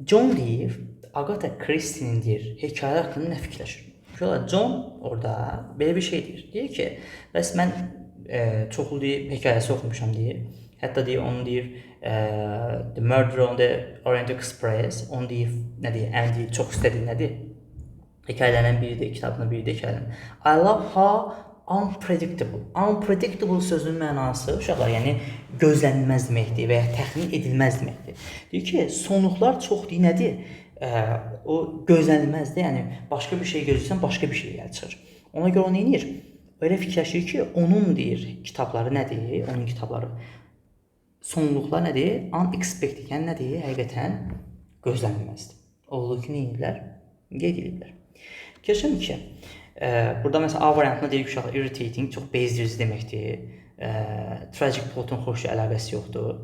John deyir, Agatha Christie'nin deyir, hekayə haqqında nə fikirləşir? John orada belə bir şey deyir. Deyir ki, bəs mən çoxlu deyir, hekayəsi oxumuşam deyir. Hətta deyir, onu deyir, The Murder on the Orient Express, onu deyir, nə deyir, ən deyir, çox istədiyi nədir? Hekayələrindən biridir, kitabının biridir hekayələrindən. I love how unpredictable. Unpredictable sözünün mənası, uşaqlar, yəni gözlənilməz deməkdir və ya təxmin edilməz deməkdir. Deyir ki, sonluqlar çox deyir, nədir? O gözlənilməzdir, yəni başqa bir şey gözləyirsən, başqa bir şey gəlir çıxır. Ona görə o nə edir? Öyle fikirləşir ki, onun deyir, kitabları nədir? Onun kitabları sonluqlar nədir? Unexpected, yəni nədir? Həqiqətən gözlənilməzdir. Olduğu ki, nə edirlər? Qeyd edirlər. Keçim ki, burada məsələn A variantına deyirik uşaqlar, irritating, çox bezdirici deməkdir. Tragic plotun xoş əlaqəsi yoxdur.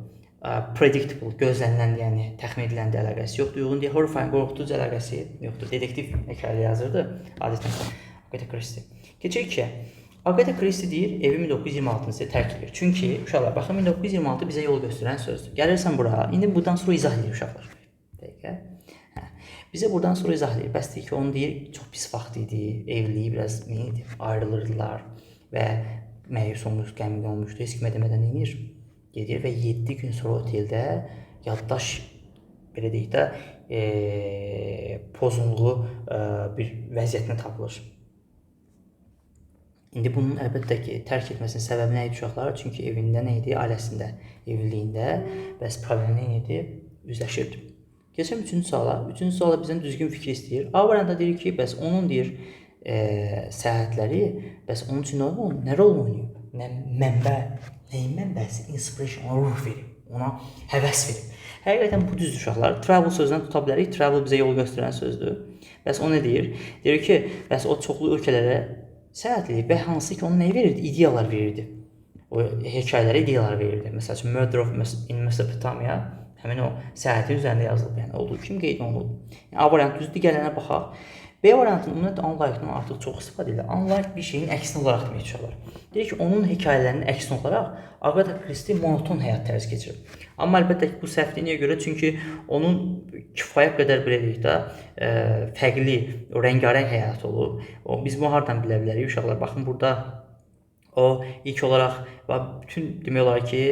Predictable, gözlənilən, yəni təxmin edilən də əlaqəsi yoxdur. Yoxun deyir, horrifying, qorxuducu əlaqəsi yoxdur. Dedektiv hekayə yazırdı. Adətən Agatha Christie. Keçək ki, Agatha Christie deyir, evi 1926-cı tərk edir. Çünki, uşaqlar, baxın, 1926 bizə yol göstərən sözdür. Gəlirsən bura, indi buradan sonra izah edir uşaqlar. Dəqiqə. Bizə buradan sonra izah edir. Bəs deyir ki, onu deyir, çox pis vaxt idi, evliliyi biraz ayrılırdılar və məyus olmuş, qəmgin olmuşdu, heç kimə demədən edir. Gedir və 7 gün sonra oteldə yaddaş, belə deyək də, pozunluğu bir vəziyyətinə tapılır. İndi bunun əlbəttə ki, tərk etməsinin səbəbi nə idi uşaqlar? Çünki evində nə idi? Ailəsində, evliliyində bəs problem nə idi? Üzləşirdi. Keçəm 3-cü suala. 3-cü suala bizdən düzgün fikir istəyir. A variantda deyir ki, bəs onun deyir səyahətləri, bəs onun üçün nə rol oynayıb? Mənbə, nəyin mənbəsi? Inspiration, ona ruh verib, ona həvəs verib. Həqiqətən bu düzdür uşaqlar. Travel sözündən tuta bilərik. Travel bizə yol göstərən sözdür. Bəs o nə deyir? Deyir ki, bəs o çoxlu ölkələrə səyahət edir və hansı ki, onun nəyi verirdi? İdeyalar verirdi. O hekayələrə ideyalar verirdi. Məsəl üçün, Murder in Mesopotamia həmin o səyahətin üzərində yazılıb. Yəni, olduğu kimi qeyd olunub. Yəni, A variantı düzdür, digərlərinə baxaq. B variantının ümumiyyətlə unlike-dan artıq çox istifadə edilir. Unlike bir şeyin əksini olaraq demək çıxarlar. Deyir ki, onun hekayələrinin əksini olaraq Agatha Christie monoton həyat tərzi keçirir. Amma əlbəttə ki, bu səhvliyinə görə, çünki onun kifayət qədər belə deyək də fərqli, rəngarəng həyat olub. Biz bunu hardan bilə bilərik uşaqlar? Baxın, burada o ilk olaraq bütün demək olar ki,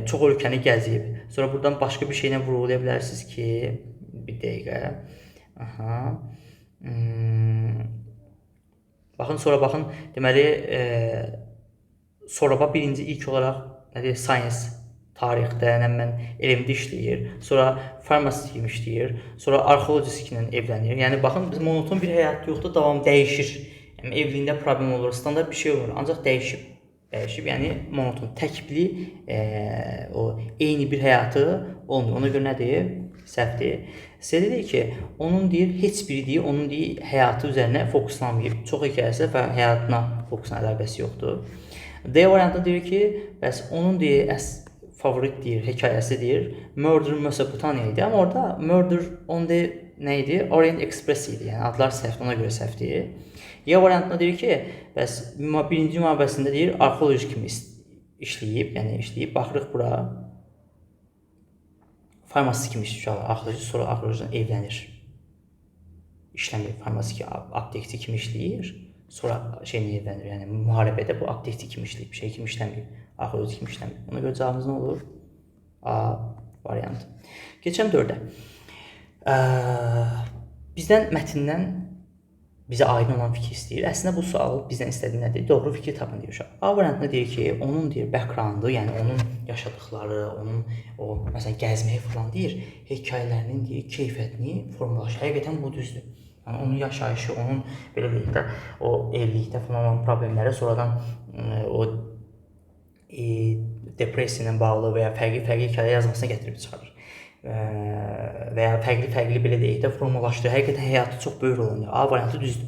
çox ölkəni gəzib. Sonra buradan başqa bir şeylə vurğulaya bilərsiniz ki, bir dəqiqə. Aha. Baxın, sonra baxın, deməli, sonra bax birinci ilk olaraq nədir? Science, tarixdə, nə mən elmdə işləyir. Sonra farmasist kimi işləyir. Sonra arxeologistlə evlənir. Yəni baxın, biz monoton bir həyat yoxdur, davam dəyişir. Yəni evliyində problem olur, standart bir şey olur, ancaq dəyişib. Dəyişib, yəni monoton, təkbili, o eyni bir həyatı olmuyor. Ona görə nədir? Səhvdir. Sizə deyir ki, onun deyir, heç biri deyir, onun deyir, həyatı üzərinə fokuslanmayıb. Çox hekayəsi və həyatına fokusla əlaqəsi yoxdur. D variantı deyir ki, bəs onun deyir, favorit deyir, hekayəsi deyir, Murder Mesopotamia idi. Amma orada Murder on the nə idi? Orient Express idi. Yəni adlar səhvdir, ona görə səhvdir. Y variantında deyir ki, bəs birinci müharibəsində deyir, arxeoloji kimi işləyib, yəni işləyib, baxırıq bura. Farmasist kimi işləyir, arxeoloji, sonra arxeolojidən evlənir. İşləmir, farmasist aptekçi kimi işləyir, sonra şeyini evlənir. Yəni müharibədə bu aptekçi kimi işləyib, şey kimi işləmir, arxeoloji kimi işləmir. Ona görə cavabımız nə olur? A variantı. Keçəm 4-ə. Bizdən mətndən bizə aydın olan fikir istəyir. Əslində bu sual bizdən istədiyi nədir? Doğru fikir tapın deyir uşaq. A variantında deyir ki, onun deyir backgroundu, yəni onun yaşadıkları, onun o məsələn gəzməyi falan deyir, hekayələrinin deyir keyfiyyətini formalaşır. Həqiqətən bu düzdür. Yəni onun yaşayışı, onun belə deyək də o evlilikdə falan olan problemləri sonradan o depressiya ilə bağlı və ya fərqli hekayə yazmasına gətirib çıxarır. Və ya fərqli belə deyək də formalaşdırır. Həqiqətən həyatı çox böyük rol oynayır. A variantı düzdür.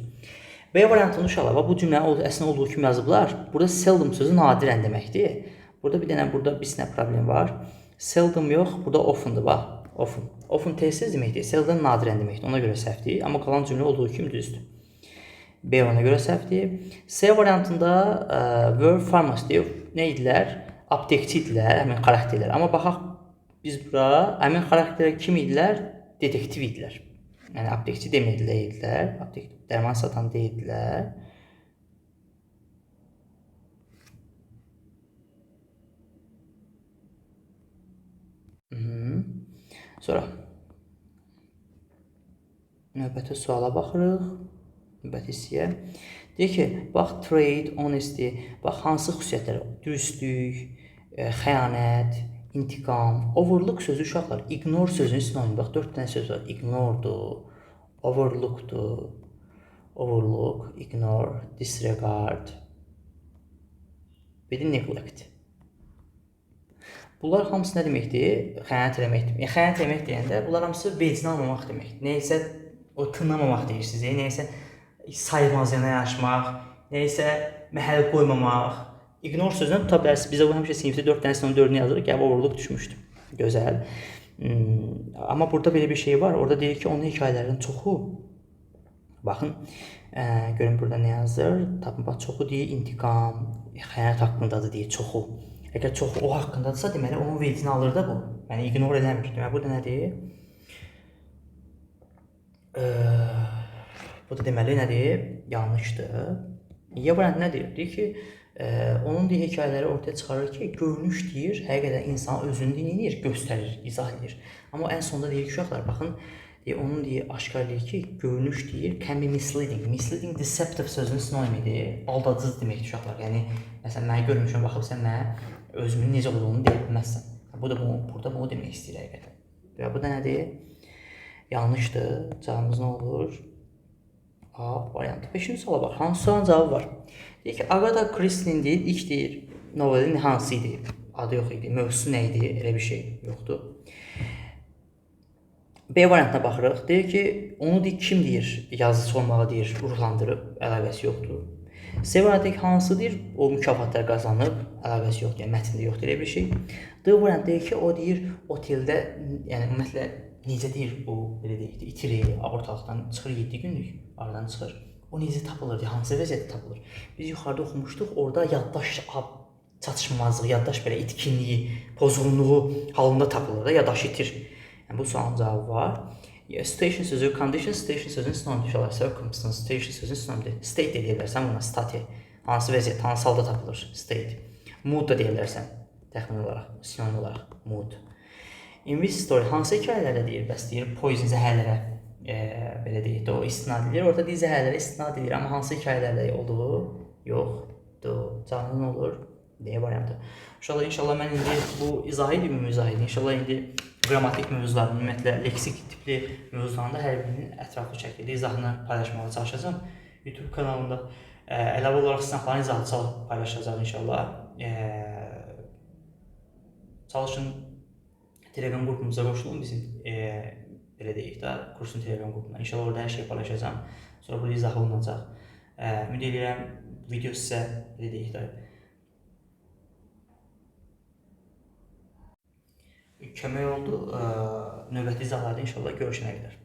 B variantını uşaqlar, bu cümləni əslində olduğu kimi yazıblar. Burada seldom sözü nadirən deməkdir. Burada bir dənə problem var. Seldom yox, burada oftendir, bax. Often tez-tez deməkdir. Seldom nadirən deməkdir. Ona görə səhvdir. Amma qalan cümlə olduğu kimi düzdür. B ona görə səhvdir. C variantında were farmers deyir. Nə idilər? Aptekçi idilər, həmin xarakterlər. Amma baxaq biz bura həmin xarakterlər kim idilər? Detektiv idilər. Yəni aptekçi demədilər, dərman satan deyildilər. Sonra növbəti suala baxırıq. Növbəti hissəyə. Deyir ki, bax trade, honesty, bax hansı xüsusiyyətlər? Dürüstlük, xəyanət, İntiqam, overlook sözü uşaqlar, ignore sözünün sinonim. Bax, 4 dənə söz var. Ignoredur, overlookdur, overlook, ignore, disregard, bir də neglect. Bunlar hamısı nə deməkdir? Xəyanət eləməkdir. Yəni, xəyanət eləmək deyəndə, bunlar hamısı vecinə almamaq deməkdir. Nəysə, o tınlamamaq deyirsiniz, nəysə saymaz yanaşmaq, nəysə məhəl qoymamaq. Ignore sözünü tuta bilərsiniz. Bizə bu həmişə sinifdə 4 dənə sınavın 4-ünü yazırıq. Gəl, overlook düşmüşdü. Gözəl. Amma burada belə bir şey var. Orada deyir ki, onun hekayələrinin çoxu, baxın, görün burada nə yazır? Tapın, bax, çoxu deyir, intiqam, xəyanət haqqındadır deyir, çoxu. Əgər çoxu o haqqındadırsa, deməli, onun veydini alır da bu. Yəni, ignore eləmir. Deməli, burada nədir? Bu da deməli, nədir? Yanlışdır. Y variantı nədir? Deyir ki, onun deyir, hekayələri ortaya çıxarır ki, görünüş deyir, həqiqətən insan özünü deyir, göstərir, izah edir. Amma ən sonunda deyir ki, uşaqlar, baxın, onun deyir, aşkar deyir ki, görünüş deyir, can be misleading. Misleading, deceptive sözünün sinonimidir, aldadıcı deməkdir uşaqlar. Yəni, məsələn, mənə görmüşəm, baxıb sən mənə özümün necə olduğunu deyə bilməzsən. Burada bunu demək istəyir həqiqətən. Və bu da nədir? Yanlışdır. Cavabımız nə olur? A variantı. 5-ci suala bax, hansı sualın cavabı var? Deyir ki, Agatha Christie'nin deyir, ilk deyir, novelin hansı idi? Adı yox idi, mövzusu nə idi? Elə bir şey yoxdur. B variantına baxırıq. Deyir ki, onu deyir, kim deyir, yazıcı olmağı deyir, ruhlandırıb, əlaqəsi yoxdur. C variantı hansı deyir, o mükafatlar qazanıb, əlaqəsi yoxdur, yəni mətndə yoxdur elə bir şey. D variantı deyir ki, o deyir, oteldə, yəni ümumiyyətlə, necə deyir, o belə deyir, itirir, ortalıqdan çıxır 7 günlük, aradan çıxır. O necə tapılır, hansı vəziyyətdə tapılır? Biz yuxarıda oxumuşduq, orada yaddaş çatışmazlığı, yaddaş belə itkinliyi, pozğunluğu halında tapılır da, yaddaş itir. Yəni, bu sualın cavabı var. Station sözü, condition, station sözünün sinonimidir. Circumstance, station sözünün sinonimidir. State deyə bilərsən buna, state. Hansı vəziyyət, hansı halda tapılır, state. Mood da deyə bilərsən, təxmin olaraq, sinonim olaraq, mood. In which story, hansı hekayələrdə deyir, bəs deyir, poison zəhərlərə belə deyək də, o istinad edir. Orada deyir zəhərlərə istinad edir, amma hansı hekayələrdə olduğu yoxdur. Canlı olur deyə variantı. Uşaqlar, inşallah mən indi bu izah edeyim, izah edeyim. İnşallah indi qrammatik mövzularını, ümumiyyətlə leksik tipli mövzularında hər birinin ətraflı şəkildə izahını paylaşmağa çalışacağam. YouTube kanalında əlavə olaraq sınaqların izahını paylaşacağım inşallah. Çalışın Telegram qrupumuza qoşulun, bizim belə deyək də, kursun Telegram qrupuna. İnşallah orada hər şey paylaşacağam. Sonra burada izah olunacaq. Ümid edirəm video sizə belə deyək də kömək oldu. Növbəti izahlarda inşallah görüşənə qədər.